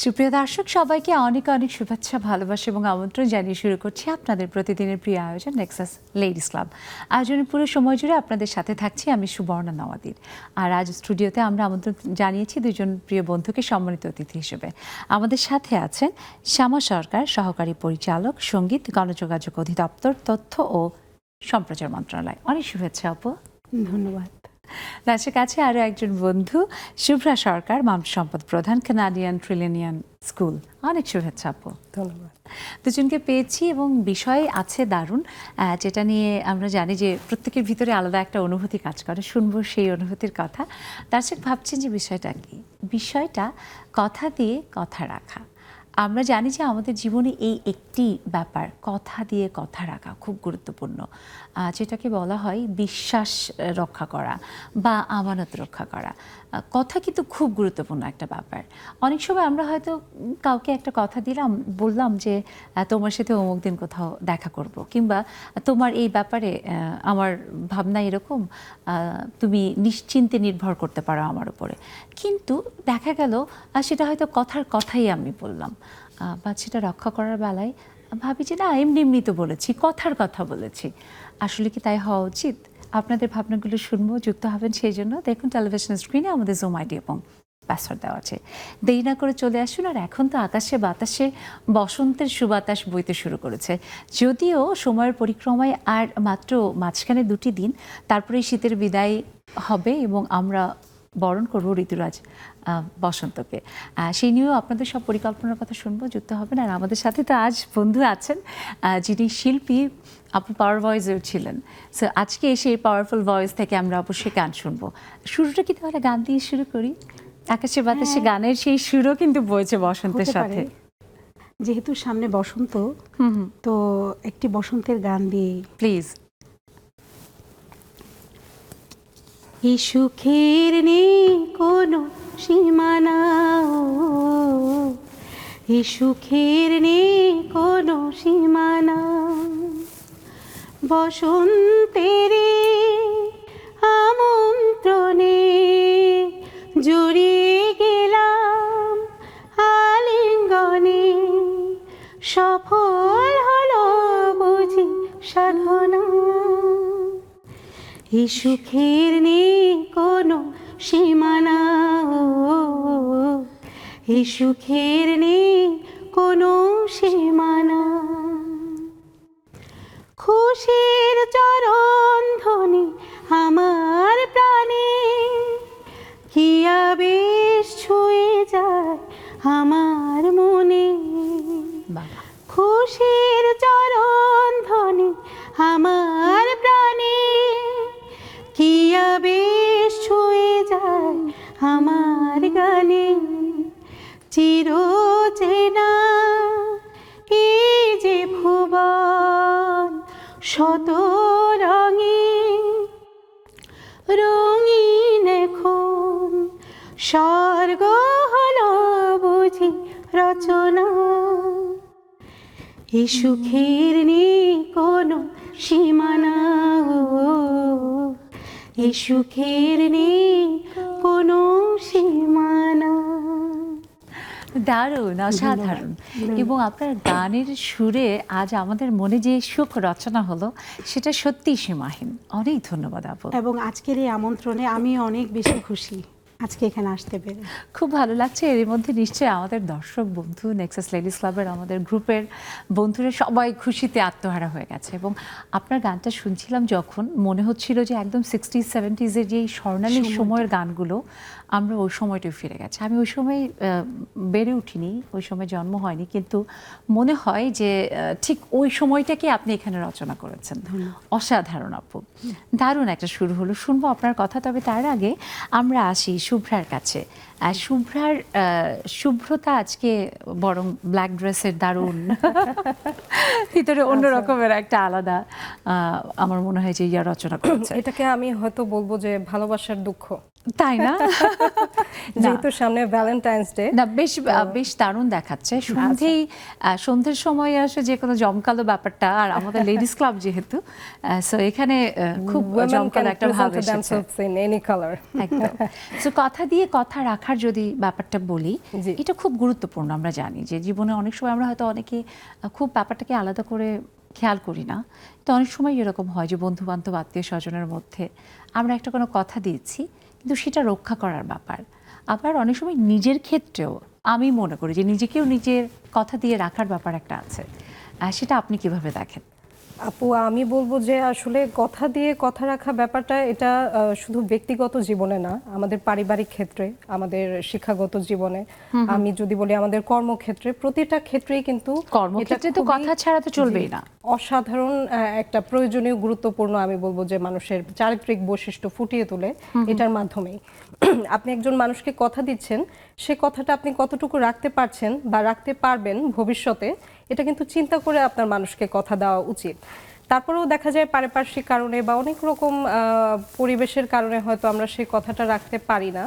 সুপ্রিয় দর্শক, সবাইকে অনেক অনেক শুভেচ্ছা, ভালোবাসা এবং আমন্ত্রণ জানিয়ে শুরু করছি আপনাদের প্রতিদিনের প্রিয় আয়োজন নেক্সাস লেডিস ক্লাব। আয়োজনের পুরো সময় জুড়ে আপনাদের সাথে থাকছি আমি সুবর্ণা নওয়াদির। আর আজ স্টুডিওতে আমরা আমন্ত্রণ জানিয়েছি দুজন প্রিয় বন্ধুকে সম্মানিত অতিথি হিসেবে। আমাদের সাথে আছেন শ্যামা সরকার, সহকারী পরিচালক, সঙ্গীত গণযোগাযোগ অধিদপ্তর, তথ্য ও সম্প্রচার মন্ত্রণালয়। অনেক শুভেচ্ছা আপু। ধন্যবাদ। তার কাছে আরও একজন বন্ধু, শুভ্রা সরকার, মানব সম্পদ প্রধান, কানাডিয়ান ট্রিলিনিয়ান স্কুল। অনেক শুভেচ্ছা আপু। ধন্যবাদ। দুজনকে পেয়েছি এবং বিষয় আছে দারুণ, যেটা নিয়ে আমরা জানি যে প্রত্যেকের ভিতরে আলাদা একটা অনুভূতি কাজ করে। শুনবো সেই অনুভূতির কথা। তার সাথে ভাবছেন যে বিষয়টা কি? বিষয়টা কথা দিয়ে কথা রাখা। আমরা জানি যে আমাদের জীবনে এই একটি ব্যাপার, কথা দিয়ে কথা রাখা, খুব গুরুত্বপূর্ণ, যেটাকে বলা হয় বিশ্বাস রক্ষা করা বা আমানত রক্ষা করা। কথা কিন্তু খুব গুরুত্বপূর্ণ একটা ব্যাপার। অনেক সময় আমরা হয়তো কাউকে একটা কথা দিলাম, বললাম যে তোমার সাথে অমুক দিন কোথাও দেখা করব, কিংবা তোমার এই ব্যাপারে আমার ভাবনা এরকম, তুমি নিশ্চিন্তে নির্ভর করতে পারো আমার উপরে। কিন্তু দেখা গেল সেটা হয়তো কথার কথাই আমি বললাম, বা সেটা রক্ষা করার বেলায় ভাবি যে না, এমনি এমনি তো বলেছি, কথার কথা বলেছি। আসলে কি তাই হওয়া উচিত? আপনাদের ভাবনাগুলো শুনবো, যুক্ত হবেন সেই জন্য দেখুন টেলিভিশন স্ক্রিনে আমাদের জুম আইডি এবং পাসওয়ার্ড দেওয়া আছে। দেরি না করে চলে আসুন। আর এখন তো আকাশে বাতাসে বসন্তের সুবাতাস বইতে শুরু করেছে, যদিও সময়ের পরিক্রমায় আর মাত্র মাঝখানে 2টি দিন, তারপরে শীতের বিদায় হবে এবং আমরা বরণ করবো ঋতুরাজ বসন্তকে। সেই নিয়েও আপনাদের সব পরিকল্পনার কথা শুনবো, যুক্ত হবেন। আর আমাদের সাথে তো আজ বন্ধু আছেন যিনি শিল্পী, আপু পাওয়ার ভয়েসেও ছিলেন। সো আজকে এসে এই পাওয়ারফুল ভয়েস থেকে আমরা অবশ্যই গান শুনবো। শুরুটা কি তাহলে গান দিয়ে শুরু করি? আকাশে বাতাসে গানের সেই সুরও কিন্তু বইছে বসন্তের সাথে। যেহেতু সামনে বসন্ত, তো একটি বসন্তের গান দিয়ে প্লিজ। এই সুখের নেই কোনো সীমানা, এই সুখের নেই কোনো সীমানা, বসন্তের আমন্ত্রণে জুড়িয়ে গেলাম আলিঙ্গনে, সফল হলো বুঝি সাধনা, এই সুখের নেই কোনো সীমানা, এই সুখের নেই কোনো সীমানা, খুশির চরণ ধ্বনি আমার প্রাণে, কি আবেশ ছুঁয়ে যায় আমার মনে, খুশির চরণ ধ্বনি আমার প্রাণে, কি আবেশ ছুঁয়ে যায় আমার গানে, চির চেনা এই যে ভুবন, শত রঙে রঙিন এখন, স্বর্গ হলো বুঝি রচনা, এই সুখের নেই কোনো সীমানা, এই সুখের নেই কোনো সীমানা। দারুণ, অসাধারণ। এবং আপনার গানের সুরে আজ আমাদের মনে যে সুখ রচনা হলো, সেটা সত্যিই সীমাহীন। অনেক ধন্যবাদ আপু। এবং আজকের এই আমন্ত্রণে আমি অনেক বেশি খুশি আজকে এখানে আসতে পেরে। খুব ভালো লাগছে। এর মধ্যে নিশ্চয়ই আমাদের দর্শক বন্ধু, নেক্সাস লেডিস ক্লাবের আমাদের গ্রুপের বন্ধুরা সবাই খুশিতে আত্মহারা হয়ে গেছে। এবং আপনার গানটা শুনছিলাম যখন, মনে হচ্ছিল যে একদম 60s 70s-এর যে স্বর্ণালী সময়ের গানগুলো, আমরা ওই সময়টাই ফিরে গেছে। আমি ওই সময় বেড়ে উঠিনি, ওই সময় জন্ম হয়নি, কিন্তু মনে হয় যে ঠিক ওই সময়টাকে আপনি এখানে রচনা করেছেন। অসাধারণ আপু, দারুণ একটা শুরু হলো। শুনবো আপনার কথা, তবে তার আগে আমরা আসি শুভ্রার কাছে। শুভ্রার শুভ্রতা আজকে বরং ব্ল্যাক ড্রেসের দারুণ ভিতরে অন্য রকমের একটা আলাদা, আমার মনে হয় যে ইয়া রচনা করেছে। এটাকে আমি হয়তো বলবো যে ভালোবাসার দুঃখ। তাই না? যেহেতু সামনে ভ্যালেন্টাইন্স ডে। না বেশ বেশ দারুণ দেখাচ্ছে সন্ধ্যের সময় আসে যে কোনো জমকালো ব্যাপারটা, আর আমাদের লেডিস ক্লাব যেহেতু, সো এখানে খুব জমকালো একটা ভাব এসেছে একদম। সো কথা দিয়ে কথা রাখার যদি ব্যাপারটা বলি, এটা খুব গুরুত্বপূর্ণ। আমরা জানি যে জীবনে অনেক সময় আমরা হয়তো অনেকে খুব ব্যাপারটাকে আলাদা করে খেয়াল করি না, তো অনেক সময় এরকম হয় যে বন্ধু বান্ধব আত্মীয় স্বজনের মধ্যে আমরা একটা কোনো কথা দিয়েছি, কিন্তু সেটা রক্ষা করার ব্যাপার। আবার অনেক সময় নিজের ক্ষেত্রেও আমি মনে করি যে নিজেকেও নিজের কথা দিয়ে রাখার ব্যাপার একটা আছে, সেটা আপনি কিভাবে দেখেন? আপু, আমি বলবো যে আসলে কথা দিয়ে কথা রাখা ব্যাপারটা এটা শুধু ব্যক্তিগত জীবনে না, আমাদের পারিবারিক ক্ষেত্রে, আমাদের শিক্ষাগত জীবনে, আমি যদি বলি আমাদের কর্মক্ষেত্রে, প্রতিটা ক্ষেত্রেই কিন্তু কর্মক্ষেত্রে তো কথা ছাড়া তো চলবেই না। অসাধারণ একটা প্রয়োজনীয় গুরুত্বপূর্ণ আমি বলবো যে মানুষের চারিত্রিক বৈশিষ্ট্য ফুটিয়ে তোলে এটার মাধ্যমেই। আপনি একজন মানুষকে কথা দিচ্ছেন, সে কথাটা আপনি কতটুকু রাখতে পারছেন বা রাখতে পারবেন ভবিষ্যতে, এটা কিন্তু চিন্তা করে আপনার মানুষকে কথা দেওয়া উচিত। তারপরেও দেখা যায় পারিপার্শ্বিক কারণে বা অনেক রকম পরিবেশের কারণে হয়তো আমরা সেই কথাটা রাখতে পারি না,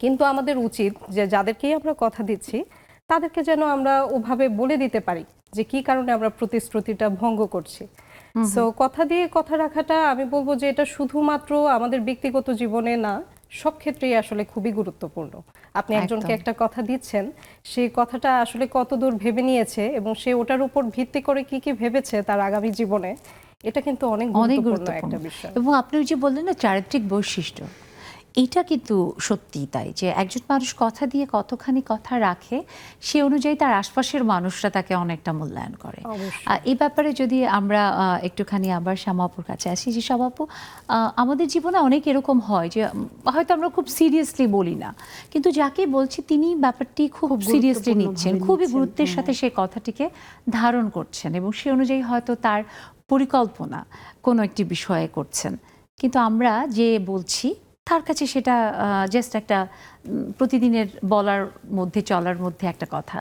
কিন্তু আমাদের উচিত যে যাদেরকেই আমরা কথা দিচ্ছি তাদেরকে যেন আমরা ওভাবে বলে দিতে পারি যে কি কারণে আমরা প্রতিশ্রুতিটা ভঙ্গ করছি। সো কথা দিয়ে কথা রাখাটা আমি বলবো যে এটা শুধুমাত্র আমাদের ব্যক্তিগত জীবনে না, সব ক্ষেত্রেই আসলে খুবই গুরুত্বপূর্ণ। আপনি একজনকে একটা কথা দিচ্ছেন, সেই কথাটা আসলে কতদূর ভেবে নিয়েছে এবং সে ওটার উপর ভিত্তি করে কি কি ভেবেছে তার আগামী জীবনে, এটা কিন্তু অনেক গুরুত্বপূর্ণ একটা বিষয়। এবং আপনি যে বললেন না চারিত্রিক বৈশিষ্ট্য, এটা কিন্তু সত্যি তাই যে একজন মানুষ কথা দিয়ে কতখানি কথা রাখে সে অনুযায়ী তার আশপাশের মানুষরা তাকে অনেকটা মূল্যায়ন করে। এই ব্যাপারে যদি আমরা একটুখানি আবার শ্যামাপুর কাছে আসি, যে শ্যামাপু, আমাদের জীবনে অনেক এরকম হয় যে হয়তো আমরা খুব সিরিয়াসলি বলি না, কিন্তু যাকে বলছি তিনি ব্যাপারটি খুব সিরিয়াসলি নিচ্ছেন, খুবই গুরুত্বের সাথে সেই কথাটিকে ধারণ করছেন এবং সে অনুযায়ী হয়তো তার পরিকল্পনা কোনো একটি বিষয়ে করছেন, কিন্তু আমরা যে বলছি তার কাছে সেটা জাস্ট একটা প্রতিদিনের বলার মধ্যে চলার মধ্যে একটা কথা।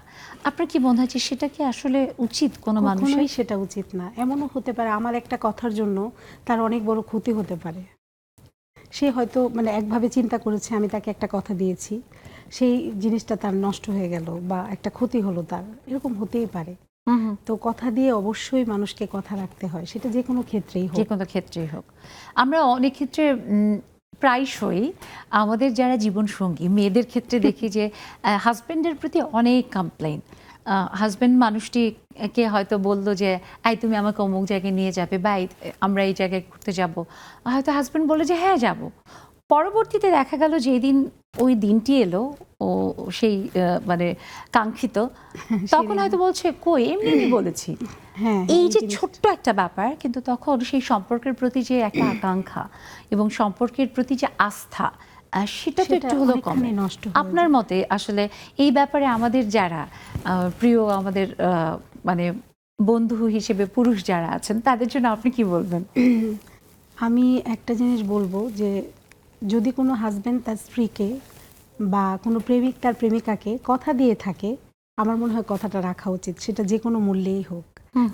আপনার কি মনে হয় যে সেটা কি আসলে উচিত কোনো মানুষের? সেটা উচিত না। এমনও হতে পারে আমার একটা কথার জন্য তার অনেক বড় ক্ষতি হতে পারে। সে হয়তো মানে একভাবে চিন্তা করেছে, আমি তাকে একটা কথা দিয়েছি, সেই জিনিসটা তার নষ্ট হয়ে গেল বা একটা ক্ষতি হলো তার, এরকম হতেই পারে। তো কথা দিয়ে অবশ্যই মানুষকে কথা রাখতে হয়, সেটা যে কোনো ক্ষেত্রেই হোক। যে কোনো ক্ষেত্রেই হোক। আমরা অনেক ক্ষেত্রে প্রায়শই আমাদের যারা জীবনসঙ্গী মেয়েদের ক্ষেত্রে দেখি যে হাজব্যান্ডের প্রতি অনেক কমপ্লেইন। হাজব্যান্ড মানুষটিকে হয়তো বললো যে এই তুমি আমাকে অমুক জায়গায় নিয়ে যাবে বা আমরা এই জায়গায় ঘুরতে যাব, হয়তো হাজব্যান্ড বললো যে হ্যাঁ যাব। পরবর্তীতে দেখা গেল যেদিন ওই দিনটি এলো, ও সেই মানে কাঙ্ক্ষিত, তখন হয়তো বলছে কই এমনি বলেছি। এই যে ছোট্ট একটা ব্যাপার, কিন্তু তখন সেই সম্পর্কের প্রতি যে একটা আকাঙ্ক্ষা এবং সম্পর্কের প্রতি যে আস্থা, সেটা তো একটু হলো কমে নষ্ট। আপনার মতে আসলে এই ব্যাপারে আমাদের যারা প্রিয়, আমাদের মানে বন্ধু হিসেবে পুরুষ যারা আছেন, তাদের জন্য আপনি কি বলবেন? আমি একটা জিনিস বলবো যে যদি কোনো হাজব্যান্ড তার স্ত্রীকে বা কোনো প্রেমিক তার প্রেমিকাকে কথা দিয়ে থাকে, আমার মনে হয় কথাটা রাখা উচিত, সেটা যে কোনো মূল্যেই হোক।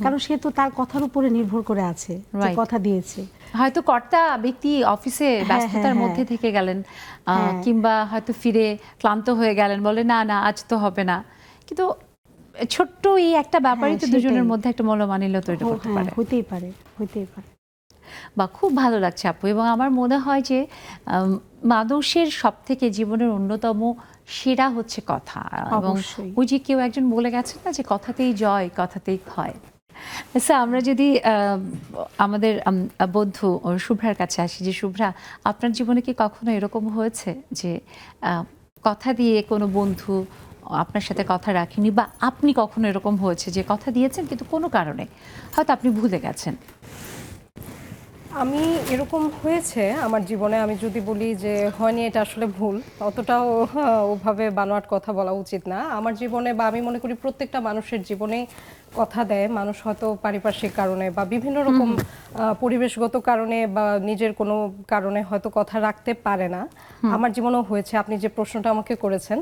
কারণ সে তো তার কথার উপরে নির্ভর করে আছে, যে কথা দিয়েছে। হয়তো কর্তা ব্যক্তি অফিসে ব্যস্ততার মধ্যে থেকে গেলেন, কিংবা হয়তো ফিরে ক্লান্ত হয়ে গেলেন, বলে না না আজ তো হবে না, কিন্তু ছোট্ট এই একটা ব্যাপারই তো দুজনের মধ্যে একটা মনোমালিন্য তৈরি করতে পারে। হতেই পারে, হতেই পারে। বা খুব ভালো লাগছে আপু, এবং আমার মনে হয় যে মানুষের সব থেকে জীবনের অন্যতম সেরা হচ্ছে কথা। এবং ওই যে কেউ একজন বলে গেছেন না যে কথাতেই জয় কথাতেই ক্ষয়। আচ্ছা, আমরা যদি আমাদের বন্ধু শুভ্রার কাছে আসি, যে শুভ্রা, আপনার জীবনে কি কখনো এরকম হয়েছে যে কথা দিয়ে কোনো বন্ধু আপনার সাথে কথা রাখেনি, বা আপনি কখনো এরকম হয়েছে যে কথা দিয়েছেন কিন্তু কোনো কারণে হয়তো আপনি ভুলে গেছেন? আমি এরকম হয়েছে আমার জীবনে। আমি যদি বলি যে হয়নি, এটা আসলে ভুল, অতটাও ওভাবে বানোয়াট কথা বলা উচিত না আমার জীবনে। বা আমি মনে করি প্রত্যেকটা মানুষের জীবনে কথা দেয় মানুষ, হয়তো পারিপার্শ্বিক কারণে বা বিভিন্ন রকম পরিবেশগত কারণে বা নিজের কোনো কারণে হয়তো কথা রাখতে পারে না। আমার জীবনেও হয়েছে। আপনি যে প্রশ্নটা আমাকে করেছেন,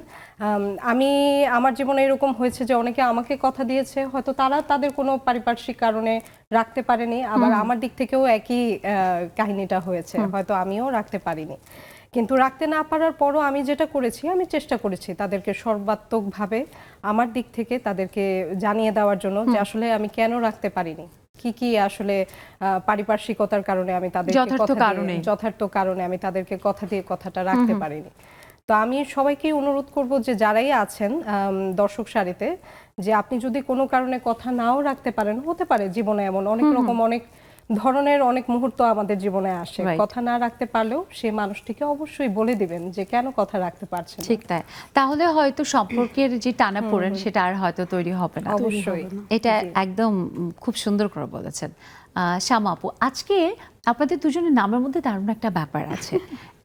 আমার জীবনে এরকম হয়েছে যে অনেকে আমাকে কথা দিয়েছে, হয়তো তারা তাদের কোনো পারিপার্শ্বিক কারণে রাখতে পারেনি, আবার আমার দিক থেকেও একই কাহিনীটা হয়েছে, হয়তো আমিও রাখতে পারিনি। কিন্তু রাখতে না পারার পরও আমি যেটা করেছি, আমি চেষ্টা করেছি তাদেরকে সর্বাত্মকভাবে আমার দিক থেকে তাদেরকে জানিয়ে দেওয়ার জন্য যে আসলে আমি কেন রাখতে পারিনি, কি কি আসলে পারিপার্শ্বিকতার কারণে আমি তাদেরকে যথার্থ কারণে আমি তাদেরকে কথা দিয়ে কথাটা রাখতে পারিনি। তো আমি সবাইকে অনুরোধ করব যে যারাই আছেন দর্শক সারিতে, যে আপনি যদি কোনো কারণে কথা নাও রাখতে পারেন, হতে পারে জীবনে এমন অনেক রকম অনেক ধরনের অনেক মুহূর্ত আমাদের জীবনে আসে, কথা না রাখতে পারলেও সেই মানুষটিকে অবশ্যই বলে দিবেন যে কেন কথা রাখতে পারছেন। ঠিক তাই, তাহলে হয়তো সম্পর্কের যে টানাপোড়েন সেটা আর হয়তো তৈরি হবে না। অবশ্যই এটা একদম খুব সুন্দর করে বলেছেন শ্যামা আপু। আজকে আপনাদের দুজনের নামের মধ্যে দারুণ একটা ব্যাপার আছে,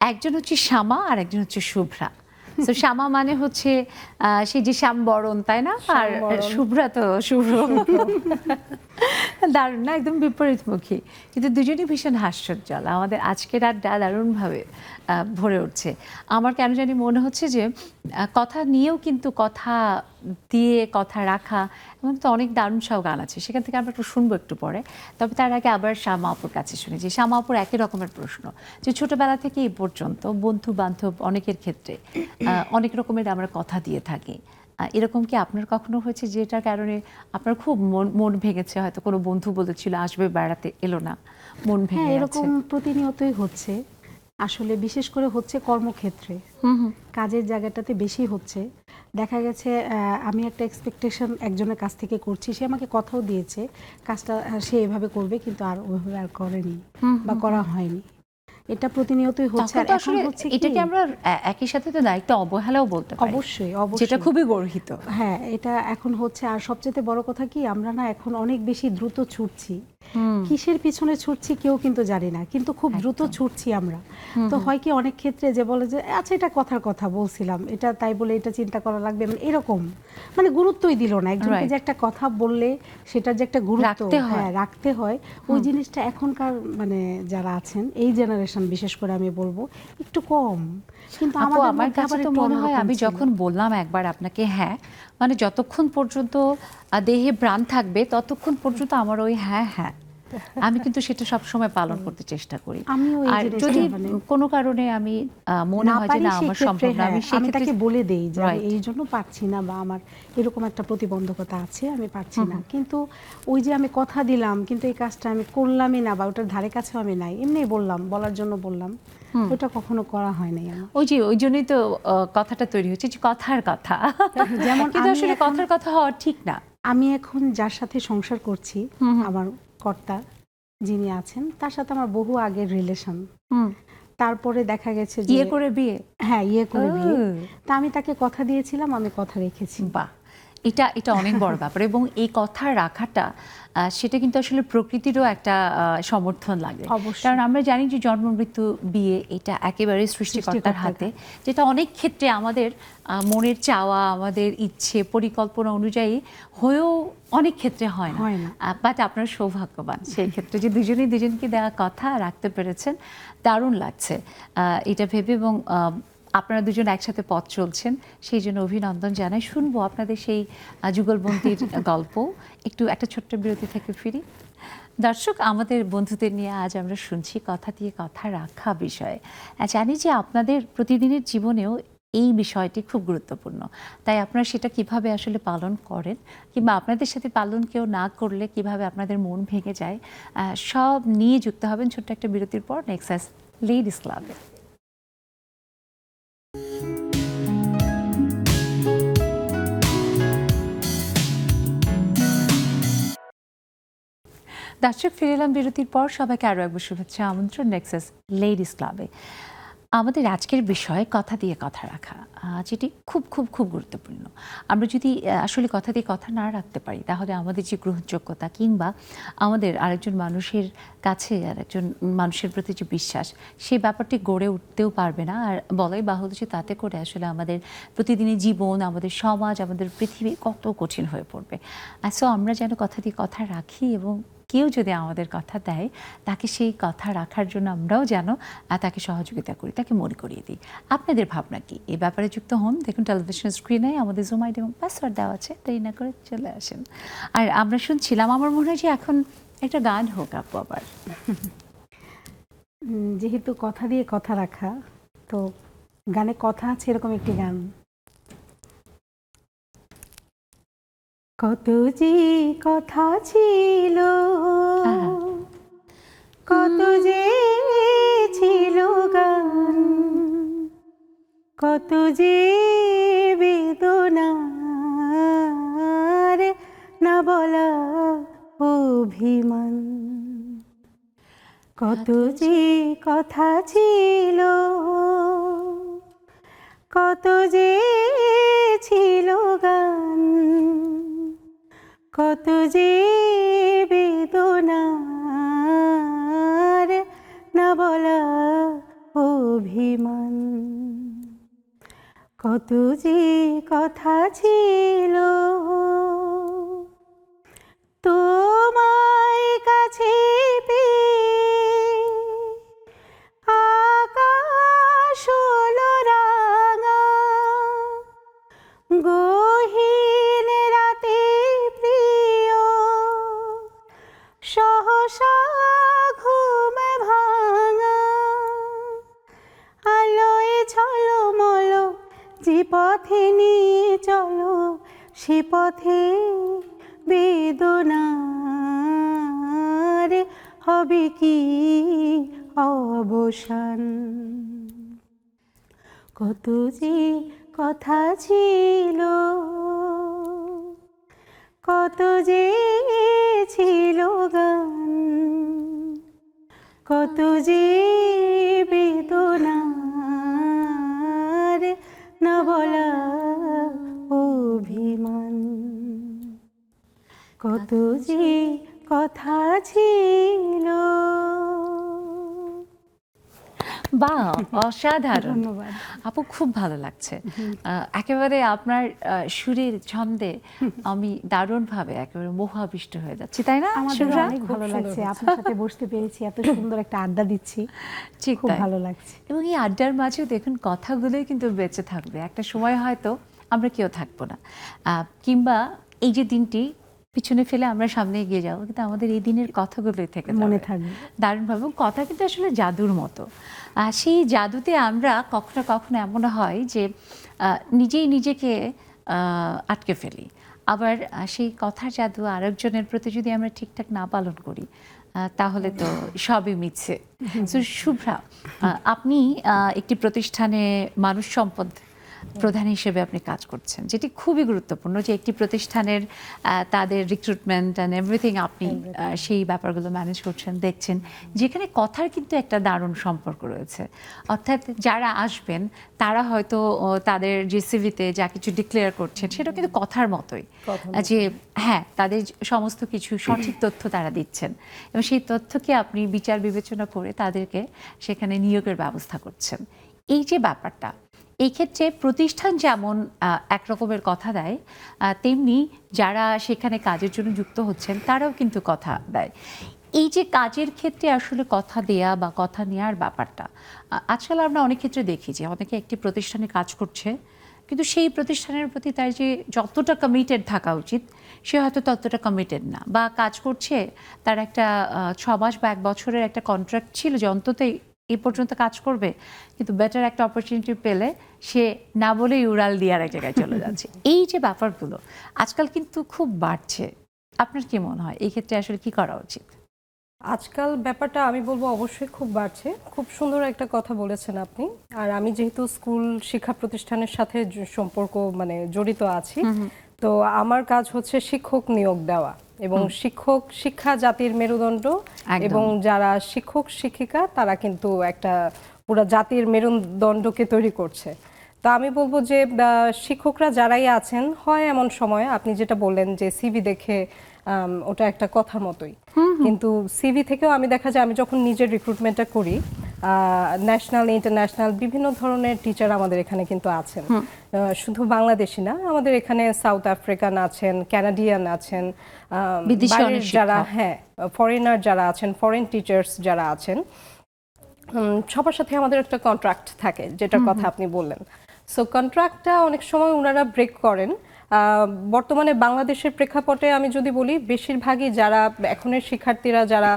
একজন হচ্ছে শ্যামা আর একজন হচ্ছে শুভ্রা। তো শ্যামা মানে হচ্ছে সেই যে শ্যাম বরণ, তাই না? আর শুভ্রা তো শুভ্র। দারুণ না, একদম বিপরীতমুখী, কিন্তু দুজনই ভীষণ হাস্যোজ্জ্বল। আমাদের আজকের আড্ডা দারুণভাবে ভরে উঠছে। আমার কেন জানি মনে হচ্ছে যে কথা নিয়েও কিন্তু কথা দিয়ে কথা রাখা এমন তো অনেক দারুণ সব গান আছে, সেখান থেকে আমরা একটু শুনবো একটু পরে। তবে তার আগে আবার শ্যামা আপুর কাছে শুনি যে শ্যামা আপুর একই রকমের প্রশ্ন, যে ছোটবেলা থেকে এই পর্যন্ত বন্ধু বান্ধব অনেকের ক্ষেত্রে অনেক রকমের আমরা কথা দিয়ে থাকি। এরকম কি আপনার কখনো হয়েছে যেটার কারণে আপনার খুব মন ভেঙেছে? হয়তো কোনো বন্ধু বলেছিল আসবে, বেড়াতে এলো না, মন ভেঙে গেছে? এরকম প্রতিনিয়তই হচ্ছে, আসলে বিশেষ করে হচ্ছে কর্মক্ষেত্রে, কাজের জায়গাটাতে বেশি হচ্ছে। দেখা গেছে আমি একটা এক্সপেকটেশন একজনের কাছ থেকে করছি, সে আমাকে কথাও দিয়েছে কাজটা সে এভাবে করবে, কিন্তু আর ওইভাবে আর করেনি বা করা হয়নি। এটা প্রতিনিয়তই হচ্ছে। আর এখন হচ্ছে এটাকে আমরা একই সাথে তো দায়িত্ব অবহেলাও বলতে পারি। অবশ্যই, যেটা খুবই গর্হিত। হ্যাঁ, এটা এখন হচ্ছে। আর সবচেয়ে বড় কথা কি, আমরা না এখন অনেক বেশি দ্রুত ছুটছি, কিসের পিছনে ছুটছি কেউ কিন্তু জানি না, কিন্তু খুব দ্রুত ছুটছি আমরা। তো হয় কি অনেক ক্ষেত্রে যে বলে যে আচ্ছা এটা কথার কথা বলছিলাম, এটা তাই বলে এটা চিন্তা করা লাগবে, মানে এরকম, মানে গুরুত্বই দিল না। একজনকে যে একটা কথা বললে সেটার যে একটা গুরুত্ব রাখতে হয়, ওই জিনিসটা এখনকার মানে যারা আছেন এই জেনারেশন বিশেষ করে আমি বলবো একটু কম। কিন্তু আমার কাছে তো মনে হয় আমি যখন বললাম একবার আপনাকে, হ্যাঁ মানে যতক্ষণ পর্যন্ত দেহে প্রাণ থাকবে ততক্ষণ পর্যন্ত আমার ওই হ্যাঁ হ্যাঁ আমি কিন্তু সেটা সব সময় পালন করতে চেষ্টা করি। আর যদি কোনো কারণে আমি মনে হয় যে না আমার সম্ভব না, আমি তাকে বলে দেই যে এই জন্য পারছি না, বা আমার এরকম একটা প্রতিবন্ধকতা আছে, আমি পারছি না। কিন্তু ওই যে আমি কথা দিলাম কিন্তু এই কাজটা আমি করলামই না, বা ওটার ধারে কাছেও আমি নাই, এমনি বললাম, বলার জন্য বললাম, ওটা কখনো করা হয় নাই আমার। ওই জন্যই তো কথাটা তৈরি হচ্ছে যে কথার কথা, যেমন কিন্তু আসলে কথার কথা হওয়া ঠিক না। আমি এখন যার সাথে সংসার করছি, আমার কর্তা যিনি আছেন, তার সাথে আমার বহু আগের রিলেশন। তারপরে দেখা গেছে যে ইয়ে করে বিয়ে, হ্যাঁ ইয়ে করে বিয়ে। তা আমি তাকে কথা দিয়েছিলাম, আমি কথা রেখেছি। বাহ, এটা অনেক বড় ব্যাপার। এবং এই কথা রাখাটা সেটা কিন্তু আসলে প্রকৃতিরও একটা সমর্থন লাগে। কারণ আমরা জানি যে জন্ম মৃত্যু বিয়ে এটা একেবারে সৃষ্টিকর্তার হাতে, যেটা অনেক ক্ষেত্রে আমাদের মনের চাওয়া, আমাদের ইচ্ছে পরিকল্পনা অনুযায়ী হয়েও অনেক ক্ষেত্রে হয় না। বাট আপনারা সৌভাগ্যবান সেই ক্ষেত্রে যে দুজনেই দুজনকে দেওয়া কথা রাখতে পেরেছেন, দারুণ লাগছে এটা ভেবে। এবং আপনারা দুজন একসাথে পথ চলছেন, সেই জন্য অভিনন্দন জানাই। শুনবো আপনাদের সেই যুগলবন্দির গল্প। একটু একটা ছোট্ট বিরতি থেকে ফিরি। দর্শক, আমাদের বন্ধুদের নিয়ে আজ আমরা শুনছি কথা দিয়ে কথা রাখা বিষয়ে। জানি যে আপনাদের প্রতিদিনের জীবনেও এই বিষয়টি খুব গুরুত্বপূর্ণ, তাই আপনারা সেটা কিভাবে আসলে পালন করেন, কিংবা আপনাদের সাথে পালন কেউ না করলে কিভাবে আপনাদের মন ভেঙে যায়, সব নিয়ে যুক্ত হবেন ছোট্ট একটা বিরতির পর নেক্সাস লেডিস ক্লাবে। দর্শক, ফিরে এলাম বিরতির পর। সবাইকে আরও একবার শুভেচ্ছা, আমন্ত্রণ নেক্সাস লেডিস ক্লাবে। আমাদের আজকের বিষয় কথা দিয়ে কথা রাখা, যেটি খুব খুব খুব গুরুত্বপূর্ণ। আমরা যদি আসলে কথা দিয়ে কথা না রাখতে পারি, তাহলে আমাদের যে গ্রহণযোগ্যতা কিংবা আমাদের আরেকজন মানুষের কাছে আরেকজন মানুষের প্রতি যে বিশ্বাস, সেই ব্যাপারটি গড়ে উঠতেও পারবে না। আর বলাই বাহুল্য যে তাতে করে আসলে আমাদের প্রতিদিনের জীবন, আমাদের সমাজ, আমাদের পৃথিবী কত কঠিন হয়ে পড়বে। সো আমরা যেন কথা দিয়ে কথা রাখি, এবং কেউ যদি আমাদের কথা দেয় তাকে সেই কথা রাখার জন্য আমরাও যেন তাকে সহযোগিতা করি, তাকে মনে করিয়ে দিই। আপনাদের ভাবনা কি এই ব্যাপারে? যুক্ত হন, দেখুন টেলিভিশন স্ক্রিনে আমাদের জুম আইডি এবং পাসওয়ার্ড দেওয়া আছে, দেরি না করে চলে আসেন। আর আমরা শুনছিলাম, আমার মনে হয় যে এখন একটা গান হোক আপু আবার। যেহেতু কথা দিয়ে কথা রাখা, তো গানে কথা আছে এরকম একটি গান। কত যে কথা ছিল, আহা। কত যে ছিল গান, কত যে বেদনার না বলা অভিমান, কত যে কথা ছিল, কত যে ছিল গান, কত যে বেদনার না বলা অভিমান, কত যে কথা ছিল তোমায় কাছে পেয়ে আকাশ হলো রাঙা, গহীন রাতে প্রিয় সহসা ঘুম ভাঙা, আলোয় ঝলমল যে পথে নিয়ে চলো সে পথে বেদনার হবে কি অবসান, কত যে কথা ছিল, কত যে ছিল গান, কত যে বেদনার না বলা অভিমান, কত যে কথা ছিল। বাহ, অসাধারণ। ধন্যবাদ। আপু খুব ভালো লাগছে। একেবারে আপনার সুরের ছন্দে আমি দারুণভাবে একেবারে মোহাবিষ্ট হয়ে যাচ্ছি, তাই না আমাদের শুভ্রা? অনেক ভালো সুন্দর লাগছে হয়েছে। আপনার সাথে বসতে পেরেছি, এত সুন্দর একটা আড্ডা দিচ্ছি, ঠিক খুব তাই। ভালো লাগছে। এবং এই আড্ডার মাঝেও দেখুন কথাগুলোই কিন্তু বেঁচে থাকবে। একটা সময় হয়তো আমরা কেউ থাকবো না, কিংবা এই যে দিনটি পিছনে ফেলে আমরা সামনে এগিয়ে যাবো, কিন্তু আমাদের এই দিনের কথাগুলোই থেকে মনে যাবে থাকবে। দারুণভাবে। এবং কথা কিন্তু আসলে জাদুর মতো। সেই জাদুতে আমরা কখনো কখনো এমন হয় যে নিজেই নিজেকে আটকে ফেলি। আবার সেই কথার জাদু আরেকজনের প্রতি যদি আমরা ঠিকঠাক না পালন করি, তাহলে তো সবই মিছে। তো শুভ্রা, আপনি একটি প্রতিষ্ঠানে মানুষ সম্পদ প্রধান হিসেবে আপনি কাজ করছেন, যেটি খুবই গুরুত্বপূর্ণ যে একটি প্রতিষ্ঠানের তাদের রিক্রুটমেন্ট অ্যান্ড এভরিথিং আপনি সেই ব্যাপারগুলো ম্যানেজ করছেন, দেখছেন, যেখানে কথার কিন্তু একটা দারুণ সম্পর্ক রয়েছে। অর্থাৎ যারা আসবেন তারা হয়তো তাদের যে সিভিতে যা কিছু ডিক্লেয়ার করছেন সেটা কিন্তু কথার মতোই, যে হ্যাঁ তাদের সমস্ত কিছু সঠিক তথ্য তারা দিচ্ছেন এবং সেই তথ্যকে আপনি বিচার বিবেচনা করে তাদেরকে সেখানে নিয়োগের ব্যবস্থা করছেন। এই যে ব্যাপারটা, এই ক্ষেত্রে প্রতিষ্ঠান যেমন এক রকমের কথা দেয়, তেমনি যারা সেখানে কাজের জন্য যুক্ত হচ্ছেন তারাও কিন্তু কথা দেয়। এই যে কাজের ক্ষেত্রে আসলে কথা দেয়া বা কথা নেওয়ার ব্যাপারটা, আজকাল আমরা অনেক ক্ষেত্রে দেখি যে অনেকে একটি প্রতিষ্ঠানে কাজ করছে, কিন্তু সেই প্রতিষ্ঠানের প্রতি তার যে যতটা কমিটেড থাকা উচিত সে হয়তো ততটা কমিটেড না, বা কাজ করছে তার একটা 6 মাস বা 1 বছরের একটা কন্ট্রাক্ট ছিল যে অন্তত এই পর্যন্ত কাজ করবে, কিন্তু বেটার একটা অপরচুনিটি পেলে সে না বলেই উড়াল দিয়ে আরেক জায়গায় চলে যাচ্ছে। এই যে ব্যাপারগুলো আজকাল কিন্তু খুব বাড়ছে, আপনার কি মনে হয় এই ক্ষেত্রে আসলে কি করা উচিত? আজকাল ব্যাপারটা আমি বলবো অবশ্যই খুব বাড়ছে। খুব সুন্দর একটা কথা বলেছেন আপনি। আর আমি যেহেতু স্কুল শিক্ষা প্রতিষ্ঠানের সাথে সম্পর্ক মানে জড়িত আছি, তো আমার কাজ হচ্ছে শিক্ষক নিয়োগ দেওয়া এবং শিক্ষা জাতির মেরুদণ্ড, একদম। এবং যারা শিক্ষক শিক্ষিকা তারা কিন্তু একটা পুরো জাতির মেরুদণ্ডকে তৈরি করছে। তো আমি বলবো যে শিক্ষকরা যারাই আছেন, হয় এমন সময় আপনি যেটা বললেন যে সিভি দেখে ওটা একটা কথার মতোই, কিন্তু সিভি থেকেও আমি দেখা যায় আমি যখন নিজের রিক্রুটমেন্টটা করি, ন্যাশনাল ইন্টারন্যাশনাল বিভিন্ন ধরনের টিচার আমাদের এখানে কিন্তু আছেন, শুধু বাংলাদেশি না, আমাদের এখানে সাউথ আফ্রিকান আছেন, কানাডিয়ান আছেন, বিদেশি অনেক যারা শিক্ষক। হ্যাঁ ফরেনার যারা আছেন, ফরেন টিচার্স যারা আছেন, সবার সাথে আমাদের একটা কন্ট্রাক্ট থাকে, যেটার কথা আপনি বললেন। সো কন্ট্রাক্টটা অনেক সময় ওনারা ব্রেক করেন। বর্তমানে বাংলাদেশের প্রেক্ষাপটে আমি যদি বলি, বেশিরভাগই যারা এখনের শিক্ষার্থীরা যারা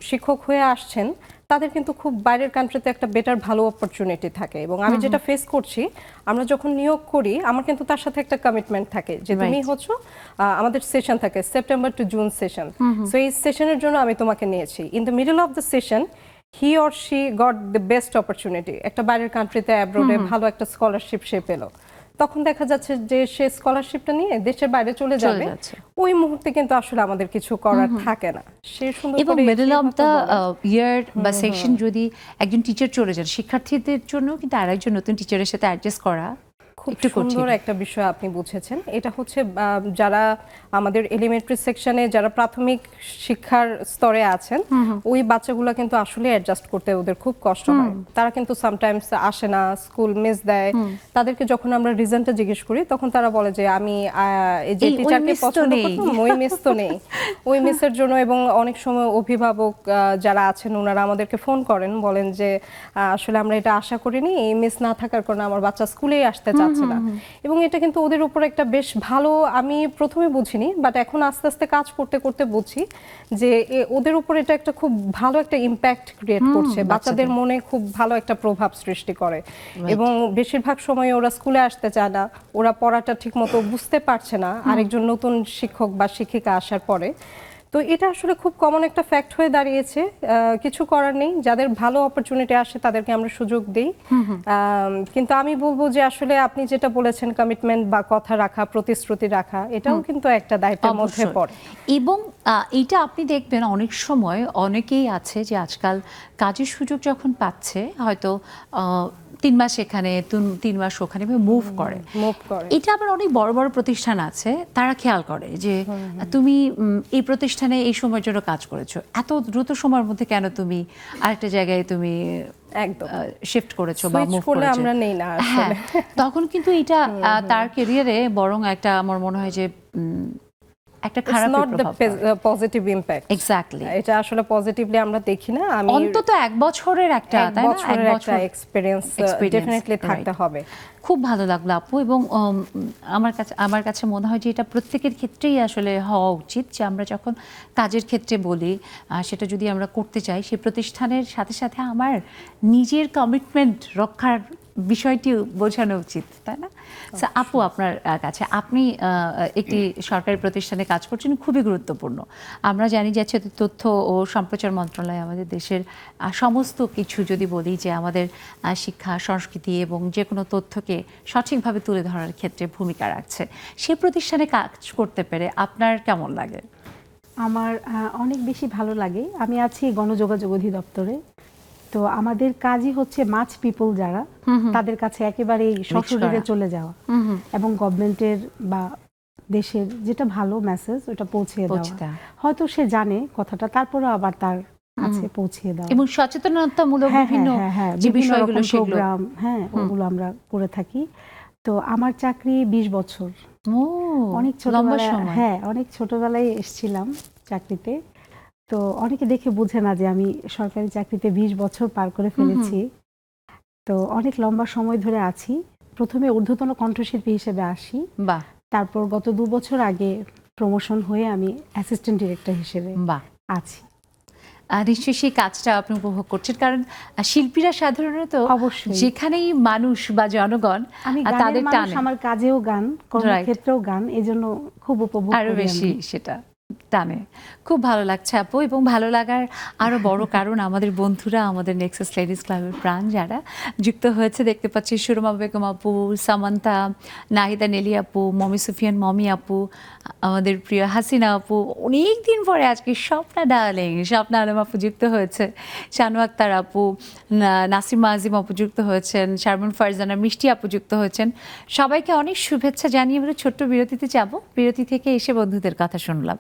শিক্ষক হয়ে আসছেন তাদের কিন্তু খুব বাইরের কান্ট্রিতে একটা বেটার ভালো অপরচুনিটি থাকে। এবং আমি যেটা ফেস করছি, আমরা যখন নিয়োগ করি আমার কিন্তু তার সাথে একটা কমিটমেন্ট থাকে যে তুমি হচ্ছে আমাদের সেশন থাকে September two June session, so এই সেশনের জন্য আমি তোমাকে নিয়েছি। In the middle of the session he or she got the best opportunity, একটা বাইরের কান্ট্রিতে অ্যাব্রোডে ভালো একটা স্কলারশিপ সে পেলো, তখন দেখা যাচ্ছে যে সে স্কলারশিপটা নিয়ে দেশের বাইরে চলে যাবে, ওই মুহূর্তে কিন্তু আসলে আমাদের কিছু করার থাকে না। সে সুন্দর এবং করে মিডল অফ দ্য ইয়ার বা সেকশন যদি একজন টিচার চলে যান, শিক্ষার্থীদের জন্য কিন্তু আরেকজন নতুন টিচারের সাথে অ্যাডজাস্ট করা খুব সুন্দর একটা বিষয় আপনি বুঝেছেন। এটা হচ্ছে যারা আমাদের এলিমেন্টারি সেকশনে যারা প্রাথমিক শিক্ষার স্তরে আছেন, ওই বাচ্চাগুলো কিন্তু আসলে অ্যাডজাস্ট করতে ওদের খুব কষ্ট হয়। তারা কিন্তু সামটাইমস আসে না, স্কুল মিস দেয়। তাদেরকে যখন আমরা রিজনটা জিজ্ঞেস করি তখন তারা বলে যে আমি এই যে টিচারকে পছন্দ করতাম ওই মিস তো নেই, ওই মিসের জন্য। এবং অনেক সময় অভিভাবক যারা আছেন ওনারা আমাদেরকে ফোন করেন, বলেন যে আসলে আমরা এটা আশা করিনি, এই মিস না থাকার কারণে আমার বাচ্চা স্কুলেই আসতে চাচ্ছে না। এবং এটা কিন্তু ওদের উপর একটা বেশ ভালো, আমি প্রথমে বুঝিনি বাট এখন আস্তে আস্তে কাজ করতে করতে বুঝি যে ওদের উপর এটা একটা খুব ভালো একটা ইম্প্যাক্ট ক্রিয়েট করছে, বাচ্চাদের মনে খুব ভালো একটা প্রভাব সৃষ্টি করে। এবং বেশিরভাগ সময় ওরা স্কুলে আসতে চায় না, ওরা পড়াটা ঠিকমতো বুঝতে পারছে না আরেকজন নতুন শিক্ষক বা শিক্ষিকা আসার পরে। তো এটা আসলে খুব কমন একটা ফ্যাক্ট হয়ে দাঁড়িয়েছে। কিছু করার নেই, যাদের ভালো অপরচুনিটি আসে তাদেরকে আমরা সুযোগ দিই। কিন্তু আমি বলবো যে আসলে আপনি যেটা বলেছেন কমিটমেন্ট বা কথা রাখা, প্রতিশ্রুতি রাখা, এটাও কিন্তু একটা দায়িত্বের মধ্যে পড়ে। এবং এইটা আপনি দেখবেন অনেক সময় অনেকেই আছে যে আজকাল কাজের সুযোগ যখন পাচ্ছে হয়তো 3 মাস এখানে 3 মাস ওখানে মুভ করে। এটা আবার অনেক বড় বড় প্রতিষ্ঠান আছে, তারা খেয়াল করে যে তুমি এই প্রতিষ্ঠানে এই সময়ের জন্য কাজ করেছো, এত দ্রুত সময়ের মধ্যে কেন তুমি আরেকটা জায়গায় তুমি একদম শিফট করেছো বা মুভ করলে করেছো। আমরা নেই না হ্যাঁ, আসলে। তখন কিন্তু এটা তার ক্যারিয়ারে বরং একটা আমার মনে হয় যে একটা খারাপ পজিটিভ ইমপ্যাক্ট। এক্স্যাক্টলি, এটা আসলে পজিটিভলি আমরা দেখি না। আমি অন্তত 1 বছরের একটা, তাই না, 1 বছর এক্সপেরিয়েন্স ডেফিনেটলি থাকতে হবে। খুব ভালো লাগলো আপু। এবং আমার কাছে মনে হয় যে এটা প্রত্যেকের ক্ষেত্রেই আসলে হওয়া উচিত যে আমরা যখন কাজের ক্ষেত্রে বলি সেটা যদি আমরা করতে চাই, সেই প্রতিষ্ঠানের সাথে সাথে আমার নিজের কমিটমেন্ট রক্ষার বিষয়টি বোঝানো উচিত, তাই না? আপু, আপনার কাছে, আপনি একটি সরকারি প্রতিষ্ঠানে কাজ করছেন, খুবই গুরুত্বপূর্ণ। আমরা জানি যে তথ্য ও সম্প্রচার মন্ত্রণালয় আমাদের দেশের সমস্ত কিছু যদি বলি যে আমাদের শিক্ষা, সংস্কৃতি এবং যে কোনো তথ্যকে সঠিকভাবে তুলে ধরার ক্ষেত্রে ভূমিকা রাখছে। সেই প্রতিষ্ঠানে কাজ করতে পেরে আপনার কেমন লাগে? আমার অনেক বেশি ভালো লাগে। আমি আছি গণযোগাযোগ অধিদপ্তরে। তো আমাদের কাজই হচ্ছে মাছ পিপল যারা, তাদের কাছে একেবারেই সশরীরে চলে যাওয়া এবং গভর্নমেন্টের বা দেশের যেটা ভালো মেসেজ ওটা পৌঁছে দেওয়া। হয়তো সে জানে কথাটা, তারপরে আবার তার কাছে পৌঁছে দেওয়া এবং সচেতনতামূলক বিভিন্ন যে বিষয়গুলো, প্রোগ্রাম, ওগুলো আমরা করে থাকি। তো আমার চাকরি 20 বছর। অনেক ছোটবেলায়, অনেক ছোটবেলায় এসেছিলাম চাকরিতে। তো অনেকে দেখে বুঝে না যে আমি সরকারি চাকরিতে 20 বছর পার করে ফেলেছি। তো অনেক লম্বা সময় ধরে আছি। প্রথমে ঊর্ধ্বতন কণ্ঠশিল্পী হিসেবে আসি, তারপর গত 2 বছর আগে প্রমোশন হয়ে আমি অ্যাসিস্ট্যান্ট ডিরেক্টর হিসেবে আছি। নিশ্চয়ই সেই কাজটা আপনি উপভোগ করছেন, কারণ শিল্পীরা সাধারণত যেখানেই মানুষ বা জনগণ তাদের টানে, আমার কাজেও গান, কর্মক্ষেত্রেও গান, এজন্য খুব উপভোগ করি, আরো বেশি সেটা টানে। খুব ভালো লাগছে আপু। এবং ভালো লাগার আরো বড় কারণ আমাদের বন্ধুরা, আমাদের নেক্সাস লেডিস ক্লাবের প্রাণ যারা যুক্ত হয়েছে, দেখতে পাচ্ছি সুরমা বেগম আপু, সামান্তা, নাহিদা নেলি আপু, মমি সুফিয়ান মমি আপু, আমাদের প্রিয় হাসিনা আপু, অনেক দিন পরে আজকে স্বপ্না ডার্লিং, স্বপ্না আলম আপু যুক্ত হয়েছে, শানু আক্তার আপু, নাসিমা আজিম আপু যুক্ত হয়েছেন, শারমিন ফারজানা, মিষ্টি আপু যুক্ত হয়েছেন। সবাইকে অনেক শুভেচ্ছা জানিয়ে আমরা ছোট্ট বিরতিতে যাব। বিরতি থেকে এসে বন্ধুদের কথা শুনলাম।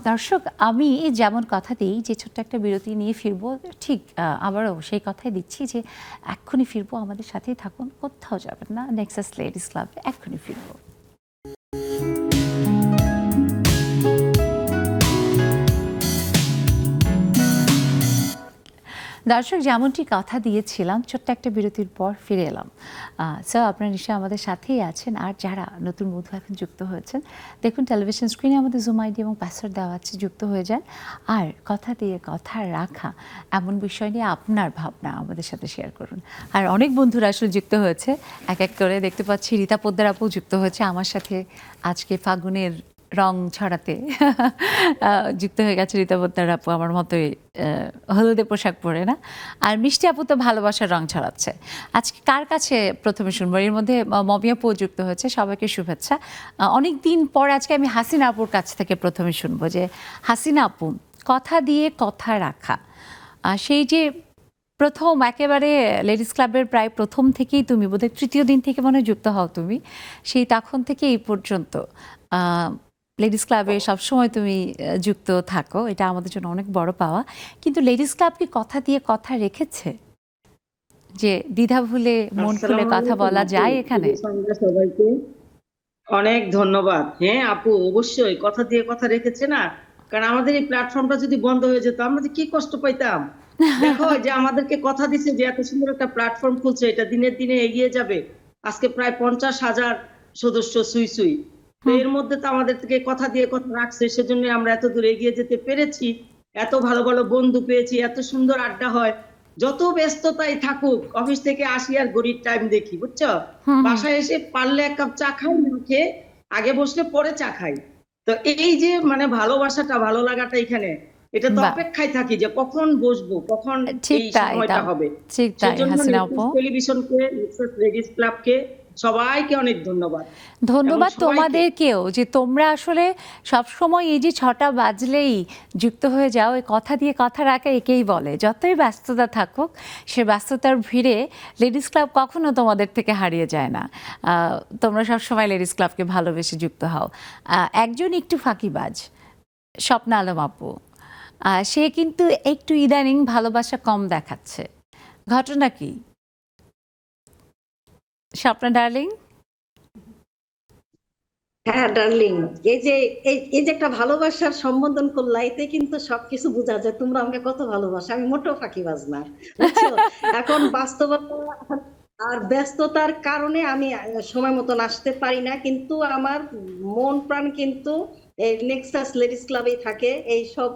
দর্শক, আমি যেমন কথা দিই যে ছোট্ট একটা বিরতি নিয়ে ফিরবো, ঠিক আবারও সেই কথাই দিচ্ছি যে এক্ষুনি ফিরবো। আমাদের সাথেই থাকুন, কোথাও যাবেন না। নেক্সাস লেডিস ক্লাব, এক্ষুনি ফিরবো। দর্শক, যেমনটি কথা দিয়েছিলাম, ছোট্ট একটা বিরতির পর ফিরে এলাম। স্যার, আপনারা নিশ্চয়ই আমাদের সাথেই আছেন। আর যারা নতুন বন্ধু এখন যুক্ত হয়েছেন, দেখুন টেলিভিশন স্ক্রিনে আমাদের জুম আইডি এবং পাসওয়ার্ড দেওয়া আছে, যুক্ত হয়ে যান। আর কথা দিয়ে কথা রাখা এমন বিষয় নিয়ে আপনার ভাবনা আমাদের সাথে শেয়ার করুন। আর অনেক বন্ধুরা আসলে যুক্ত হয়েছে, এক এক করে দেখতে পাচ্ছি। রীতা পোদ্দার আপু যুক্ত হয়েছে আমার সাথে আজকে ফাগুনের রং ছড়াতে। যুক্ত হয়ে গেছে রীতা পোদ্দার আপু, আমার মতোই হলুদে পোশাক পরে না। আর মিষ্টি আপু তো ভালোবাসার রং ছড়াচ্ছে। আজকে কার কাছে প্রথমে শুনবো? এর মধ্যে মমি আপু যুক্ত হয়েছে, সবাইকে শুভেচ্ছা। অনেক দিন পর আজকে আমি হাসিনা আপুর কাছ থেকে প্রথমে শুনবো যে হাসিনা আপু, কথা দিয়ে কথা রাখা, সেই যে প্রথম একেবারে লেডিস ক্লাবের প্রায় প্রথম থেকেই তুমি বোধহয় তৃতীয় দিন থেকে মনে হয় যুক্ত হও তুমি, সেই তখন থেকে এই পর্যন্ত লেডিস ক্লাবে সবসময় তুমি যুক্ত থাকো, এটা আমাদের জন্য অনেক বড় পাওয়া। কিন্তু লেডিস ক্লাব কি কথা দিয়ে কথা রেখেছে, যে দ্বিধা ভুলে মন খুলে কথা বলা যায় এখানে? সবাইকে অনেক ধন্যবাদ। হ্যাঁ আপু, অবশ্যই কথা দিয়ে কথা রেখেছে না, কারণ আমাদের এই প্ল্যাটফর্মটা যদি বন্ধ হয়ে যেত আমরা যে কি কষ্ট পাইতাম। দেখো যে আমাদেরকে কথা দিছে যে এত সুন্দর একটা প্ল্যাটফর্ম খুলছে, এটা দিনের দিনে এগিয়ে যাবে। আজকে প্রায় 50,000 সদস্য সুই সুই। তো এর মধ্যে তো আমাদের থেকে কথা দিয়ে কথা রাখছে, সেজন্য আমরা এত দূর এগিয়ে যেতে পেরেছি। এত ভালো ভালো বন্ধু পেয়েছি, এত সুন্দর আড্ডা হয়। যত ব্যস্ততাই থাকুক, অফিস থেকে আসি আর ঘড়ির টাইম দেখি, বুঝছো? বাসায় এসে পারলে এক কাপ চা খাই, না খেয়ে আগে বসলে পরে চা খাই। তো এই যে মানে ভালোবাসাটা, ভালো লাগাটা এখানে, এটা তো বাহ। অপেক্ষায় থাকি যে কখন বসবো, কখন ঠিক এই তাই, সময়টা হবে। ঠিক তাই সেজন্য হাসিনা আপু। টেলিভিশনকে, লেডিস ক্লাবকে, সবাইকে অনেক ধন্যবাদ। ধন্যবাদ এবং সবাইকে তোমাদেরকেও, যে তোমরা আসলে সবসময় এই যে 6টা বাজলেই যুক্ত হয়ে যাও। এই কথা দিয়ে কথা রাখা একেই বলে। যতই ব্যস্ততা থাকুক, সে ব্যস্ততার ভিড়ে লেডিস ক্লাব কখনো তোমাদের থেকে হারিয়ে যায় না। তোমরা সবসময় লেডিস ক্লাবকে ভালোবেসে যুক্ত হও। একজন একটু ফাঁকিবাজ, স্বপ্না আলম আপু, সে কিন্তু একটু ইদানিং ভালোবাসা কম দেখাচ্ছে, ঘটনা কি স্বপ্না ডার্লিং? হ্যাঁ ডার্লিং, এই যে একটা ভালোবাসার সম্বোধন করলা, এতে কিন্তু সবকিছু বোঝা যায় তোমরা আমাকে কত ভালোবাসো। আমি মোটেও ফাঁকিবাজ না, বুঝছো? এখন বাস্তবতা আর ব্যস্ততার কারণে আমি সময় মতন আসতে পারি না, কিন্তু আমার মন প্রাণ কিন্তু এই নেক্সাস লেডিস ক্লাবেই থাকে। এই সব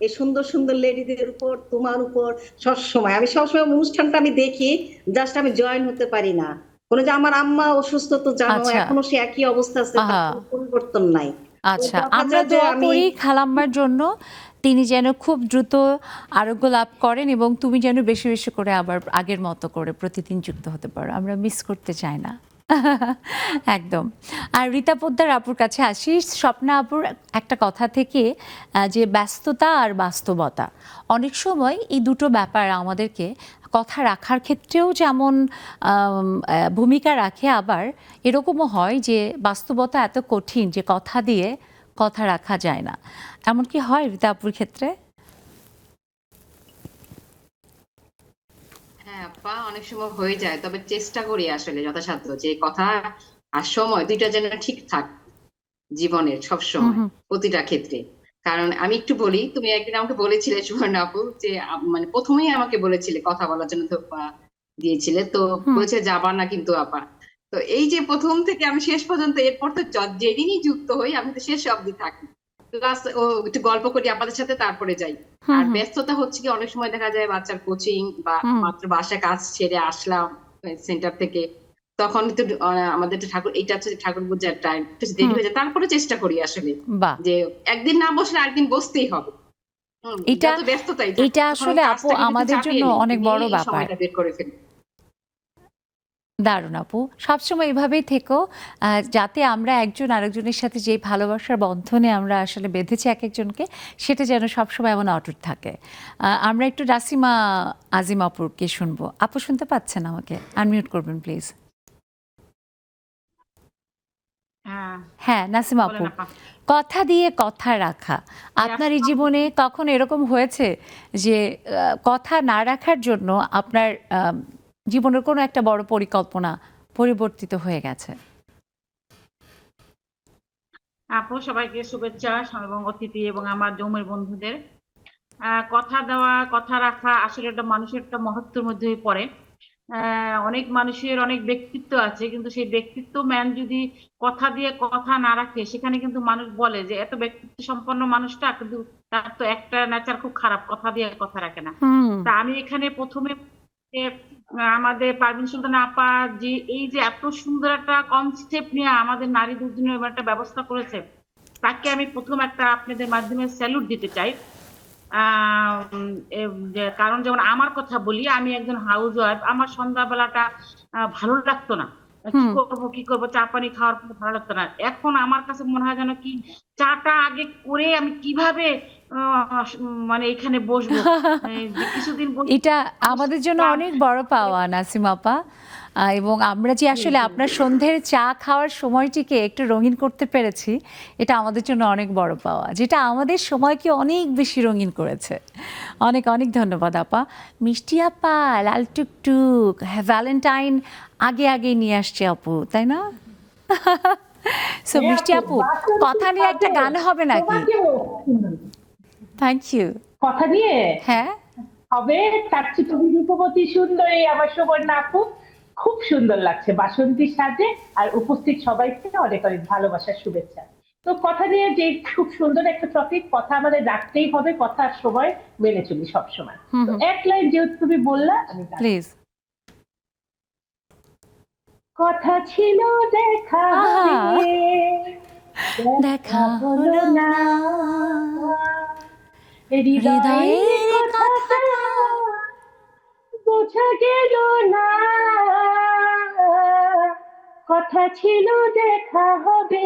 এই সুন্দর সুন্দর লেডিদের উপর, তোমার উপর সবসময় আমি সবসময় অনুষ্ঠানটা আমি দেখি, জাস্ট আমি জয়েন হতে পারি না। কোনো যে আমার আম্মা অসুস্থ তো জানো, আচ্ছা। এখনো সে একই অবস্থা আছে, তার আহা। কোনো পরিবর্তন নাই। আচ্ছা, দেখা আমরা যায় যে দোয়া আমি করি খালাম্মার জন্য, তিনি যেন খুব দ্রুত আরোগ্য লাভ করেন এবং তুমি যেন বেশি বেশি করে আবার আগের মতো করে প্রতিদিন যুক্ত হতে পারো। আমরা মিস করতে চাই না। একদম। আর রীতা পোদ্দার আপুর কাছে আসি। স্বপ্না আপুর একটা কথা থেকে, যে ব্যস্ততা আর বাস্তবতা, অনেক সময় এই দুটো ব্যাপার আমাদেরকে কথা রাখার ক্ষেত্রেও যেমন ভূমিকা রাখে, আবার এরকমও হয় যে বাস্তবতা এত কঠিন যে কথা দিয়ে কথা রাখা যায় না। এমন কি হয় রীতা আপুর ক্ষেত্রে? হ্যাঁ আপা, অনেক সময় হয়ে যায়, তবে চেষ্টা করি আসলে যথাসাধ্য যে কথা আর সময় দুইটা যেন ঠিক থাক জীবনের সব সময়, প্রতিটা ক্ষেত্রে। কারণ আমি একটু বলি, তুমি একদিন আমাকে বলেছিলে সুবর্ণ আপু যে মানে প্রথমেই আমাকে বলেছিলে কথা বলার জন্য ধোপা দিয়েছিলে, তো বলেছে যাবা না কিন্তু আপা। তো এই যে প্রথম থেকে আমি শেষ পর্যন্ত, এরপর তো যেদিনই যুক্ত হই আমি তো শেষ অবধি থাকি, প্লাস ও একটু গল্প করি আপনাদের সাথে, তারপরে যাই। আর ব্যস্ততা হচ্ছে কি, অনেক সময় দেখা যায় বাচ্চার কোচিং বা মাত্র বাসায় কাজ ছেড়ে আসলাম সেন্টার থেকে, তখন তো আমাদের তো ঠাকুর, এইটা হচ্ছে ঠাকুর পূজার টাইম, দেরি হয়ে যায়। তারপরে চেষ্টা করি আসলে বাহ। যে একদিন না বসলে আরেকদিন বসতেই হবে। এটা যত ব্যস্ততাই থাকুক, এটা তখন আসলে আপু কাজটাকে একটু আমাদের চাপিয়ে জন্য নিই, অনেক বড় নিয়েই ব্যাপার। সময়টা বের করে ফেলি। দারুণ আপু, সবসময় এভাবেই থেকো, যাতে আমরা একজন আরেকজনের সাথে যে ভালোবাসার বন্ধনে আমরা আসলে বেঁধেছি এক একজনকে, সেটা যেন সবসময় এমন অটুট থাকে। আমরা একটু রাসিমা আজিম আপুকে শুনবো। আপু শুনতে পাচ্ছেন আমাকে? আনমিউট করবেন প্লিজ। হ্যাঁ নাসিমা আপু, বলেন আপা। কথা দিয়ে কথা রাখা, আপনার এই জীবনে কখন এরকম হয়েছে যে কথা না রাখার জন্য আপনার জীবনের কোনো একটা বড় পরিকল্পনা পরিবর্তিত হয়ে গেছে? আপু, সবাইকে শুভেচ্ছা এবং অতিথি এবং আমার জমের বন্ধুদের। কথা দেওয়া, কথা রাখা আসলে একটা মানুষের একটা মহত্বের মধ্যেই পড়ে। অনেক মানুষের অনেক ব্যক্তিত্ব আছে, কিন্তু সেই ব্যক্তিত্ব ম্যান যদি কথা দিয়ে কথা না রাখে, সেখানে কিন্তু মানুষ বলে যে এত ব্যক্তিত্ব সম্পন্ন মানুষটা, কিন্তু তার তো একটা নেচার খুব খারাপ, কথা দিয়ে কথা রাখে না। হুম। তা আমি এখানে প্রথমে যে, আমাদের পারভিন সুলতানা আপা যে এই যে এত সুন্দর একটা কনসেপ্ট নিয়ে আমাদের নারীদের জন্য এবার একটা ব্যবস্থা করেছে, তাকে আমি প্রথম একটা আপনাদের মাধ্যমে স্যালুট দিতে চাই। কারণ যেমন আমার কথা বলি, আমি একজন হাউস ওয়াইফ, আমার সন্ধ্যাবেলাটা ভালো লাগতো না। হুম। কি করবো, চা পানি খাওয়ার পর ভালো লাগতো না। এখন আমার কাছে মনে হয় যেন কি, চাটা আগে করে আমি কিভাবে মানে এখানে বসবো, যে কিছুদিন এটা আমাদের জন্য অনেক বড় পাওয়া নাসিম আপা। এবং আমরা যে আসলে আপনার সন্ধ্যের চা খাওয়ার সময়টিকে একটু রঙিন করতে পেরেছি, এটা আমাদের জন্য অনেক বড় পাওয়া, যেটা আমাদের সময়কে অনেক বেশি রঙিন করেছে। অনেক অনেক ধন্যবাদ আপা। মিষ্টি আপা, লাল টুকটুক, ভ্যালেন্টাইন আগে আগে নিয়ে আসছে আপু, তাই না? সো মিষ্টি আপু, কথা নিয়ে একটা গান হবে নাকি? Thank you. কথা নিয়ে হ্যাঁ, হবে তার চেয়ে তুমি রূপবতী সুন্দরী আমার সুবর্ণা আপু, খুব সুন্দর লাগছে বাসন্তীর সাজে। আর উপস্থিত সবাইকে অনেক অনেক ভালোবাসার শুভেচ্ছা। তো কথা নিয়ে যে খুব সুন্দর একটা টপিক, কথা আমাদের রাখতেই হবে, কথার সময় মেনে চলি সবসময়। তো এক লাইন যেহেতু তুমি বললা, আমি গান। প্লিজ। কথা ছিল দেখা হবে, দেখা হলো না, হৃদয়ের কথাটা বোঝা গেল না, কথা ছিল দেখা হবে।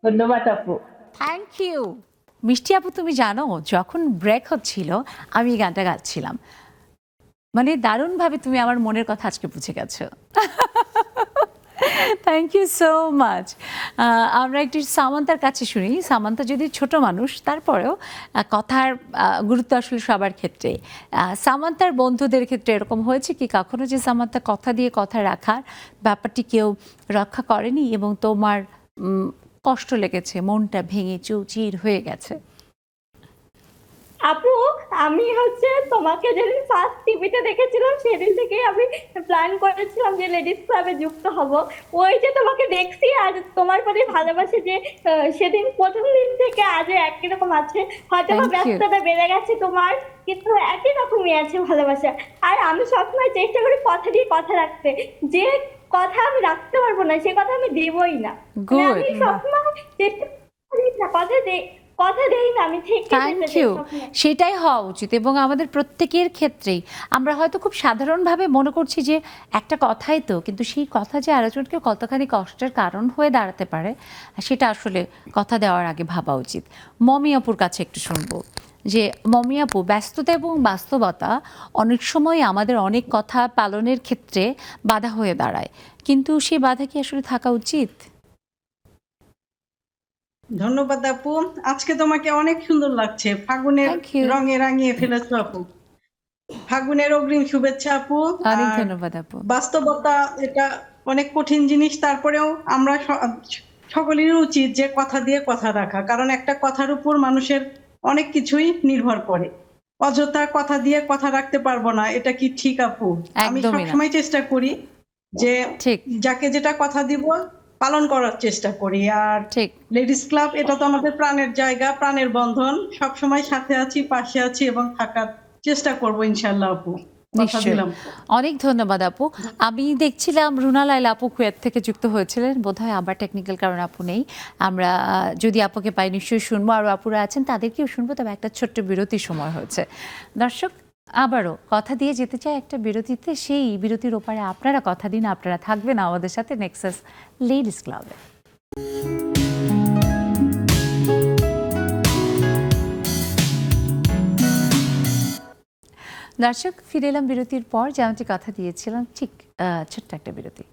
ধন্যবাদ আপু। Thank you. মিষ্টি আপু, তুমি জানো যখন ব্রেক হচ্ছিল আমি এই গানটা গাচ্ছিলাম, মানে দারুণভাবে তুমি আমার মনের কথা আজকে বুঝে গেছো। Thank you so much. আমরা একটু সামান্তার কাছে শুনি। সামান্তা যদি ছোট মানুষ, তারপরেও কথার গুরুত্ব আসলে সবার ক্ষেত্রে। সামান্তার বন্ধুদের ক্ষেত্রে এরকম হয়েছে কি কখনো যে সামান্তা কথা দিয়ে কথা রাখার ব্যাপারটি কেউ রক্ষা করেনি এবং তোমার কষ্ট লেগেছে, মনটা ভেঙে চৌচির হয়ে গেছে? আপু, আমি তোমাকে যেদিন ফার্স্ট টিভিতে দেখেছিলাম, সেদিন থেকে আমি প্ল্যান করেছিলাম যে লেডিস ক্লাবে যুক্ত হব। ওই যে তোমাকে দেখছি আর তোমার প্রতি ভালোবাসা যে সেদিন প্রথম দিন থেকে আজও একই রকম আছে। হয়তো Thank you. ব্যস্ততা বেড়ে গেছে তোমার, কিন্তু একই রকমই আছে ভালোবাসা। আর আমি সবসময় চেষ্টা করি কথা দিয়ে কথা রাখতে। যে কথা আমি রাখতে পারবো না, সে কথা আমি দেবই না। মানে Good. আমি সবসময় চেষ্টা করি না, কথা দেই না, আমি ঠিক থ্যাংক ইউ। সেটাই হওয়া উচিত এবং আমাদের প্রত্যেকের ক্ষেত্রেই। আমরা হয়তো খুব সাধারণভাবে মনে করছি যে একটা কথাই তো, কিন্তু সেই কথা যে আরেকজনকে কতখানি কষ্টের কারণ হয়ে দাঁড়াতে পারে, সেটা আসলে কথা দেওয়ার আগে ভাবা উচিত। মমি আপুর কাছে একটু শুনবো যে মমি আপু, ব্যস্ততা এবং বাস্তবতা অনেক সময় আমাদের অনেক কথা পালনের ক্ষেত্রে বাধা হয়ে দাঁড়ায়, কিন্তু সেই বাধা কি আসলে থাকা উচিত? ধন্যবাদ আপু, আজকে তোমাকে অনেক সুন্দর লাগছে, ফাগুনের Thank you. রঙে রাঙিয়ে ফেলেছো আপু। ফাগুনের অগ্রিম শুভেচ্ছা আপু। অনেক আর ধন্যবাদ আপু। বাস্তবতা এটা অনেক কঠিন জিনিস, তারপরেও আমরা সকলেরই উচিত যে কথা দিয়ে কথা রাখা, কারণ একটা কথার উপর মানুষের অনেক কিছুই নির্ভর করে। অযথা কথা দিয়ে কথা রাখতে পারবো না, এটা কি ঠিক আপু? আমি একদমই না। সবসময় চেষ্টা করি যে ঠিক যাকে যেটা কথা দিব পালন করার চেষ্টা করি। আর ঠিক। লেডিস ক্লাব এটা তো আমাদের প্রাণের জায়গা, প্রাণের বন্ধন, সবসময় সাথে আছি, পাশে আছি এবং থাকার চেষ্টা করবো ইনশাল্লাহ আপু। কথা নিশ্চয়ই। দিলাম। অনেক ধন্যবাদ আপু। আমি দেখছিলাম রুনা লাইলা আপু কুয়েত থেকে যুক্ত হয়েছিলেন, বোধহয় আবার টেকনিক্যাল কারণে আপু নেই। আমরা যদি আপুকে পাই নিশ্চয়ই শুনবো, আরও আপুরা আছেন তাদেরকেও শুনবো, তবে একটা ছোট্ট বিরতির সময় হয়েছে। দর্শক, আবারও কথা দিয়ে যেতে চাই একটা বিরতিতে, সেই বিরতির ওপারে আপনারা কথা দিন, আপনারা থাকবেন আমাদের সাথে নেক্সাস লেডিস ক্লাবে। দর্শক, ফিরে এলাম বিরতির পর। যেমনটি কথা দিয়েছিলাম, ঠিক ছোট্ট একটা বিরতি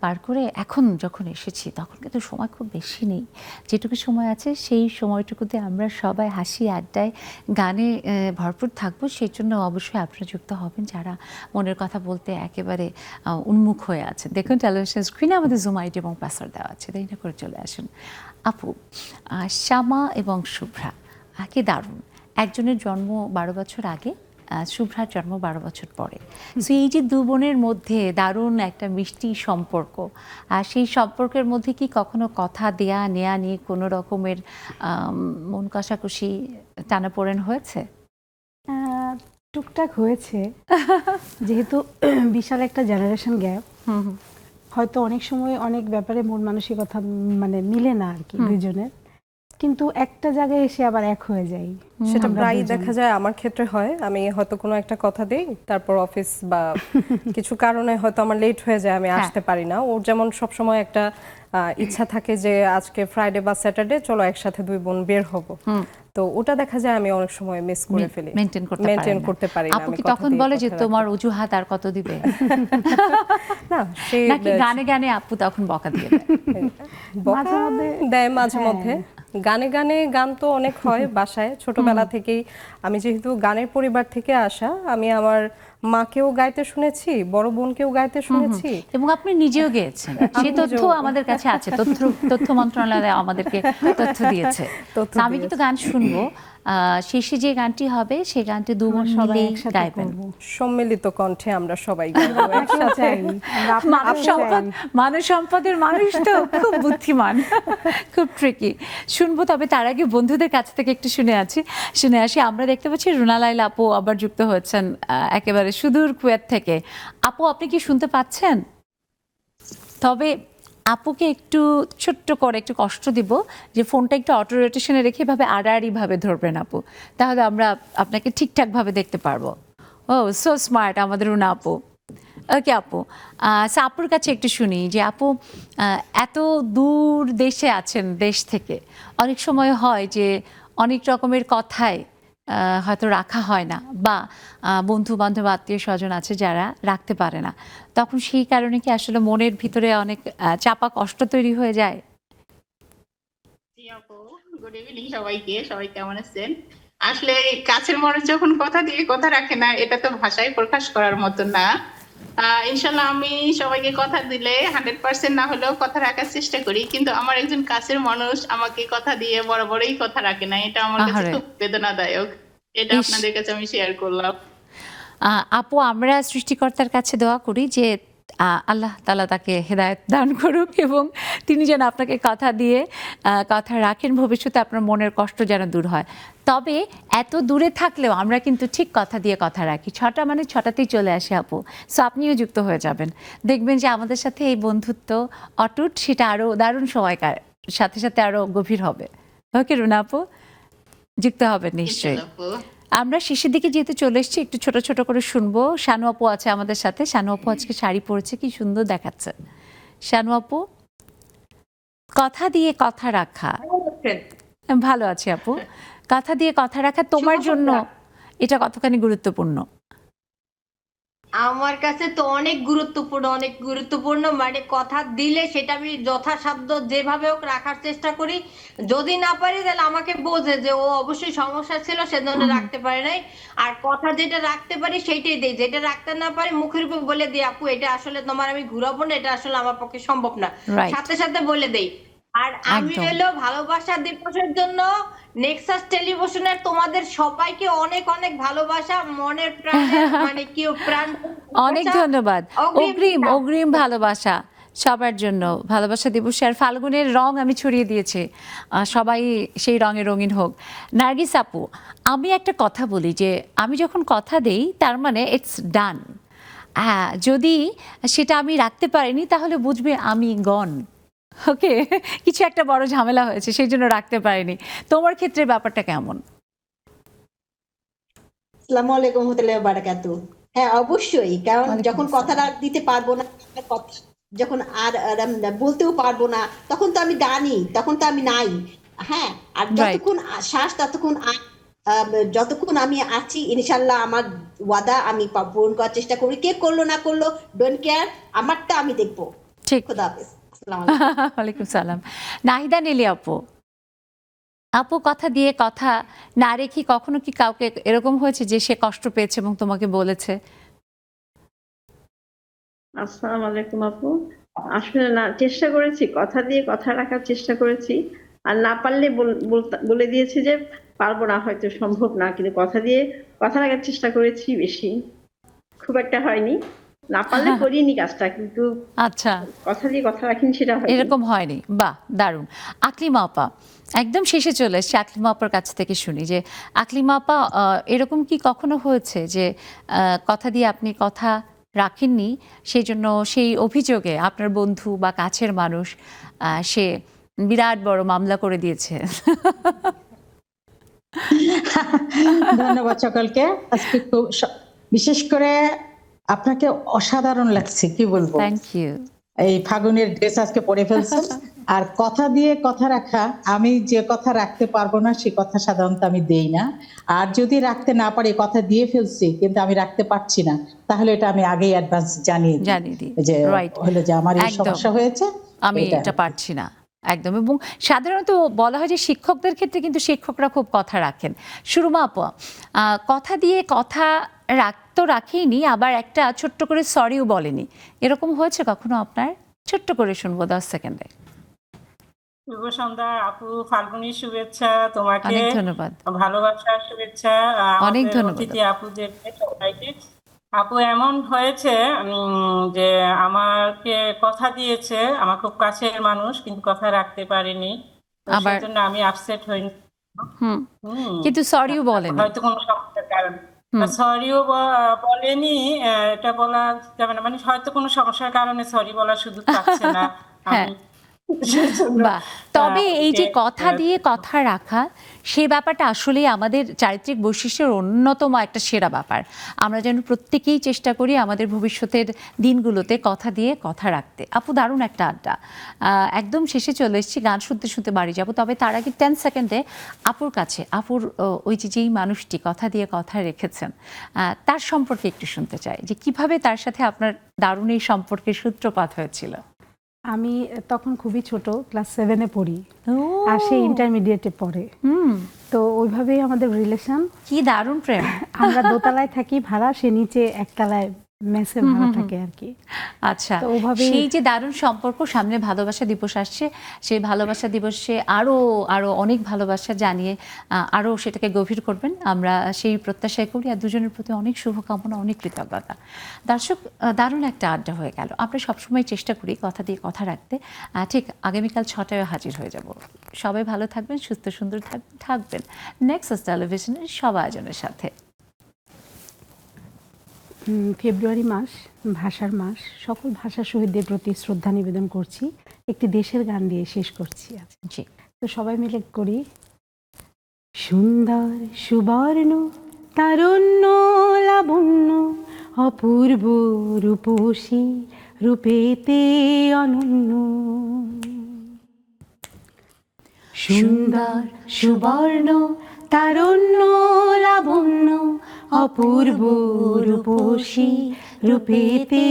পার করে এখন যখন এসেছি, তখন কিন্তু সময় খুব বেশি নেই। যেটুকু সময় আছে সেই সময়টুকুতে আমরা সবাই হাসি আড্ডায় গানে ভরপুর থাকবো। সেই জন্য অবশ্যই আপনারা যুক্ত হবেন যারা মনের কথা বলতে একেবারে উন্মুখ হয়ে আছেন। দেখুন টেলিভিশন স্ক্রিনে আমাদের জুম আইডি এবং পাসওয়ার্ড দেওয়া আছে, তাই না করে চলে আসুন। আপু, শ্যামা এবং শুভ্রা, কি দারুণ, একজনের জন্ম 12 বছর আগে, শুভ্রার জন্ম 12 বছর পরে। সো এই যে দু বোনের মধ্যে দারুণ একটা মিষ্টি সম্পর্ক, আর সেই সম্পর্কের মধ্যে কি কখনো কথা দেয়া নেয়া নিয়ে কোনো রকমের মন কষাকষি টানাপোড়েন হয়েছে? টুকটাক হয়েছে, যেহেতু বিশাল একটা জেনারেশন গ্যাপ, হয়তো অনেক সময় অনেক ব্যাপারে মন মানসিকতা মানে মিলে না আর কি দুইজনের, কিন্তু একটা জায়গায় এসে আবার এক হয়ে যায়। সেটা আমরা প্রায়ই দুজন। দেখা যায়, আমার ক্ষেত্রে হয়, আমি হয়তো কোনো একটা কথা দিই, তারপর অফিস বা কিছু কারণে হয়তো আমার লেট হয়ে যায়, আমি আসতে পারি না। ওর যেমন সবসময় একটা ইচ্ছা থাকে যে আজকে ফ্রাইডে বা স্যাটারডে চলো একসাথে দুই বোন বের হব, তো ওটা দেখা যায় আমি অনেক সময় মিস করে ফেলি, মেনটেন করতে পারি না। আপু আমি কি কথা তখন দিয়ে বলে যে কথা তোমার রাখতে অজুহাত আর কত দিবে? না, সে নাকি গানে গানে আপু তখন বকা দিয়ে দেয়? বকা দেয় মাঝে মধ্যে। গানে গানে গান তো অনেক হয় বাসায়, ছোটবেলা থেকেই। আমি যেহেতু গানের পরিবার থেকে আসা, আমি আমার মাকেও গাইতে শুনেছি, বড় বোনকেও গাইতে শুনেছি, এবং আপনি নিজেও গেয়েছেন, সেই তথ্য আমাদের কাছে আছে, তথ্য মন্ত্রণালয় আমাদেরকে তথ্য দিয়েছে। তো আমি কিন্তু গান শুনবো, শেষে যে গানটি হবে সেই গানটি দু বোন মিলেই গাইবেন, সম্মিলিত কণ্ঠে আমরা সবাই গাইবো একসাথে। মানব সম্পদের মানুষ তো খুব বুদ্ধিমান, খুব ট্রিকি। শুনবো, তবে তার আগে বন্ধুদের কাছ থেকে একটু শুনে আসি। আমরা দেখতে পাচ্ছি রুনা লাইলা আপু আবার যুক্ত হচ্ছেন একেবারে সুদূর কুয়েত থেকে। আপু, আপনি কি শুনতে পাচ্ছেন? তবে আপুকে একটু ছোট্ট করে একটু কষ্ট দিব যে ফোনটা একটু অটো রোটেশনে রেখে এভাবে আড়াআড়িভাবে ধরবেন আপু, তাহলে আমরা আপনাকে ঠিকঠাকভাবে দেখতে পারবো। ও সো স্মার্ট আমাদের রুনা আপু। ওকে আপু, আপুর কাছে একটু শুনি যে আপু এত দূর দেশে আছেন, দেশ থেকে অনেক সময় হয় যে অনেক রকমের কথায় হয়তো রাখা হয় না, বা বন্ধু বান্ধব আত্মীয় স্বজন আছে যারা রাখতে পারে না, তখন সেই কারণে কি আসলে মনের ভিতরে অনেক চাপা কষ্ট তৈরি হয়ে যায়? গুড ইভিনিং সবাইকে, সবাই কেমন আছেন? আসলে কাছের মানুষ যখন কথা দিয়ে কথা রাখে না, এটা তো ভাষায় প্রকাশ করার মতো না। ইনশাল্লাহ আমি সবাইকে কথা দিলে 100% না হলেও কথা রাখার চেষ্টা করি, কিন্তু আমার একজন কাছের মানুষ আমাকে কথা দিয়ে বরাবরই কথা রাখে না, এটা আমার কাছে খুব বেদনাদায়ক। এটা আপনাদের কাছে আমি শেয়ার করলাম। আপু, আমরা সৃষ্টিকর্তার কাছে দোয়া করি যে আল্লাহ তাআলা তাকে হেদায়েত দান করুক, এবং তিনি যেন আপনাকে কথা দিয়ে কথা রাখেন, ভবিষ্যতে আপনার মনের কষ্ট যেন দূর হয়। তবে এত দূরে থাকলেও আমরা কিন্তু ঠিক কথা দিয়ে কথা রাখি, 6টা মানে 6টাতেই চলে আসে আপু। সো আপনিও যুক্ত হয়ে যাবেন, দেখবেন যে আমাদের সাথে এই বন্ধুত্ব অটুট, সেটা আরও দারুণ সময়কার সাথে সাথে আরও গভীর হবে। ওকে রুনা আপু, যুক্ত হবেন নিশ্চয়ই। আমরা শেষের দিকে যেহেতু চলে এসেছি, একটু ছোট ছোট করে শুনবো। শানু আপু আছে আমাদের সাথে। শানু আপু আজকে শাড়ি পরেছে, কি সুন্দর দেখাচ্ছে। শানু আপু, কথা দিয়ে কথা রাখা। ভালো আছে আপু। কথা দিয়ে কথা রাখা তোমার জন্য এটা কতখানি গুরুত্বপূর্ণ? আমার কাছে তো অনেক গুরুত্বপূর্ণ, মানে কথা দিলে সেটা আমি যথাসাধ্য যেভাবে হোক রাখার চেষ্টা করি। যদি না পারি তাহলে আমাকে বোঝে যে ও অবশ্যই সমস্যা ছিল, সেজন্য রাখতে পারে নাই। আর কথা যেটা রাখতে পারি সেইটাই দেই, যেটা রাখতে না পারি মুখের উপর বলে দিই, আপু এটা আসলে তোমার আমি ঘুরাবো না, এটা আসলে আমার পক্ষে সম্ভব না, সাথে সাথে বলে দেই। আর আমি হলো ভালোবাসা দিবসের জন্য নেক্সাস টেলিভিশনের তোমাদের সবাইকে অনেক অনেক ভালোবাসা, মনের প্রাণে মানে কি প্রাণ অনেক ধন্যবাদ। অগ্রিম ভালোবাসা সবার জন্য, ভালোবাসা দিবস। আর ফাল্গুনের রং আমি ছড়িয়ে দিয়েছি, সবাই সেই রঙে রঙিন হোক। নার্গিস আপু, আমি একটা কথা বলি যে আমি যখন কথা দেই তার মানে ইটস ডান। হ্যাঁ, যদি সেটা আমি রাখতে পারিনি তাহলে বুঝবে আমি গন। ওকে, কিছু একটা বড় ঝামেলা হয়েছে, সেই জন্য রাখতে পারিনি। তোমার ক্ষেত্রে ব্যাপারটা কেমন? আসসালামু আলাইকুম ওয়া রাহমাতুল্লাহি ওয়া বারাকাতুহু। হ্যাঁ অবশ্যই, কারণ যখন কথাটা দিতে পারবো না, যখন আর বলতেও পারবো না, তখন তো আমি ডানি, তখন তো আমি নাই। হ্যাঁ, আর যতক্ষণ শ্বাস ততক্ষণ যতক্ষণ আমি আছি ইনশাল্লাহ আমার ওয়াদা আমি পূরণ করার চেষ্টা করি। কে করলো না করলো ডোন্ট কেয়ার, আমারটা আমি দেখবো। ঠিক। খোদা হাফেজ। ওয়ালাইকুম সালাম। নাহিদা নীলি আপু, আপু কথা দিয়ে কথা না রেখে কখনো কি কাউকে এরকম হয়েছে যে সে কষ্ট পেয়েছে এবং তোমাকে বলেছে? আসসালামু আলাইকুম আপু। আসলে না, চেষ্টা করেছি, কথা দিয়ে কথা রাখার চেষ্টা করেছি। আর না পারলে বলে দিয়েছি যে পারবো না, হয়তো সম্ভব না, কিন্তু কথা রাখার চেষ্টা করেছি বেশি, খুব একটা হয়নি। না পারলে করিনি কাজটা, কিন্তু আচ্ছা, কথা দিয়ে কথা রাখিনি সেটা হয়নি। এরকম হয়নি। বাহ, দারুণ। আকলিমা আপা, একদম শেষে চলে এসেছি, আকলিমা আপার কাছ থেকে শুনি যে আকলিমা আপা, এরকম কি কখনো হয়েছে যে কথা দিয়ে আপনি কথা রাখেননি, সেই জন্য সেই অভিযোগে আপনার বন্ধু বা কাছের মানুষ সে বিরাট বড় মামলা করে দিয়েছে? ধন্যবাদ সকলকে। আজকে খুব বিশেষ করে আপনাকে অসাধারণ লাগছে, কি বলবো। Thank you. এই ফাগুনের ড্রেস আজকে পরে ফেলছেন। আর কথা দিয়ে কথা রাখা, আমি যে কথা রাখতে পারবো না সে কথা সাধারণত আমি দেই না। আর যদি রাখতে না পারি, কথা দিয়ে ফেলছি কিন্তু আমি রাখতে পারছি না, তাহলে এটা আমি আগেই অ্যাডভান্স জানিয়ে দিই যে হলো যে আমার এই সমস্যা হয়েছে, আমি এটা পারছি না। একদম। এবং সাধারণত বলা হয় যে শিক্ষকদের ক্ষেত্রে কিন্তু শিক্ষকরা খুব কথা রাখেন। সুরমা আপা, কথা দিয়ে কথা তো রাখেইনি, আবার একটা ছোট্ট করে সরিও বলেনি, এরকম হয়েছে কখনো আপনার? ছোট্ট করে শুনবো 10 সেকেন্ডে। শুভ সন্ধ্যা আপু, ফাল্গুনির শুভেচ্ছা তোমাকে। অনেক ধন্যবাদ। ভালোবাসার শুভেচ্ছা অনেক আমাদের ধন্যবাদ অতিথি আপুদেরকে, সবাইকে। আপু, এমন হয়েছে যে আমাকে কথা দিয়েছে, আমার খুব কাছের মানুষ, কিন্তু কথা রাখতে পারেনি, আবার সেজন্য আমি আপসেট হইনি। কিন্তু সরিও বলেনি, হয়তো কোনো সমস্যার কারণে। সরিও বলেনি, এটা বলা যাবে না, মানে হয়তো কোনো সমস্যার কারণে সরি বলার সুযোগ পাচ্ছে না। হ্যাঁ। বাহ, তবে এই যে কথা দিয়ে কথা রাখা, সেই ব্যাপারটা আসলে আমাদের চারিত্রিক বৈশিষ্ট্যের অন্যতম একটা সেরা ব্যাপার। আমরা যেন প্রত্যেকেই চেষ্টা করি আমাদের ভবিষ্যতের দিনগুলোতে কথা দিয়ে কথা রাখতে। আপু, দারুণ একটা আড্ডা। একদম শেষে চলে এসেছি, গান শুনতে শুনতে বাড়ি যাব। তবে তার আগে 10 সেকেন্ডে আপুর কাছে, আপুর ওই যেই মানুষটি কথা দিয়ে কথা রেখেছেন, তার সম্পর্কে একটু শুনতে চাই, যে কিভাবে তার সাথে আপনার দারুণ এই সম্পর্কের সূত্রপাত হয়েছিল। আমি তখন খুবই ছোট, ক্লাস 7-এ পড়ি, আর সে ইন্টারমিডিয়েটে পড়ে। তো ওইভাবেই আমাদের রিলেশন। কি দারুণ প্রেম। আমরা দোতলায় থাকি ভাড়া, সে নিচে একতলায় মেসে ভাড়া থাকে আর কি। আচ্ছা, সেই যে দারুণ সম্পর্ক, সামনে ভালোবাসা দিবস আসছে, সেই ভালোবাসা দিবসে আরো আরো অনেক ভালোবাসা জানিয়ে আরো সেটাকে গভীর করবেন, আমরা সেই প্রত্যাশাই করি। আর দুজনের প্রতি অনেক শুভকামনা, অনেক কৃতজ্ঞতা। দর্শক, দারুণ একটা আড্ডা হয়ে গেল। আমরা সবসময় চেষ্টা করি কথা দিয়ে কথা রাখতে। ঠিক আগামীকাল 6টায় হাজির হয়ে যাব। সবাই ভালো থাকবেন, সুস্থ সুন্দর থাকবেন নেক্সাস টেলিভিশনের সব আয়োজনের সাথে। ফেব্রুয়ারি মাস ভাষার মাস, সকল ভাষা শহীদদের প্রতি শ্রদ্ধা নিবেদন করছি। একটি দেশের গান দিয়ে শেষ করছি। জি, তো সবাই মিলে করি। সুন্দর সুবর্ণ তারুণ্য লাবণ্য, অপূর্ব রূপসী রূপেতে অনন্য। সুন্দর সুবর্ণ তারুণ্য লাবণ্য, অপূর্ব রূপসী রূপেতে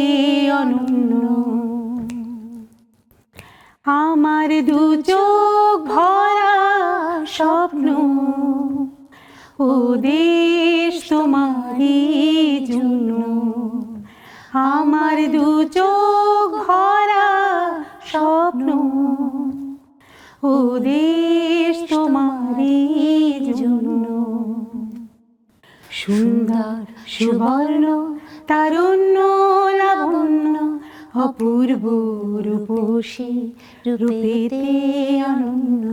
অনন্য। আমার দু চোখ ভরা স্বপ্ন, ও দেশ তোমারই জন্য। আমার দু চোখ ভরা স্বপ্ন, ও দেশ তোমারই জন্য। সুন্দর সুবর্ণ তারুণ্য লাবণ্য, অপূর্ব রূপসী রূপেতে অনন্য।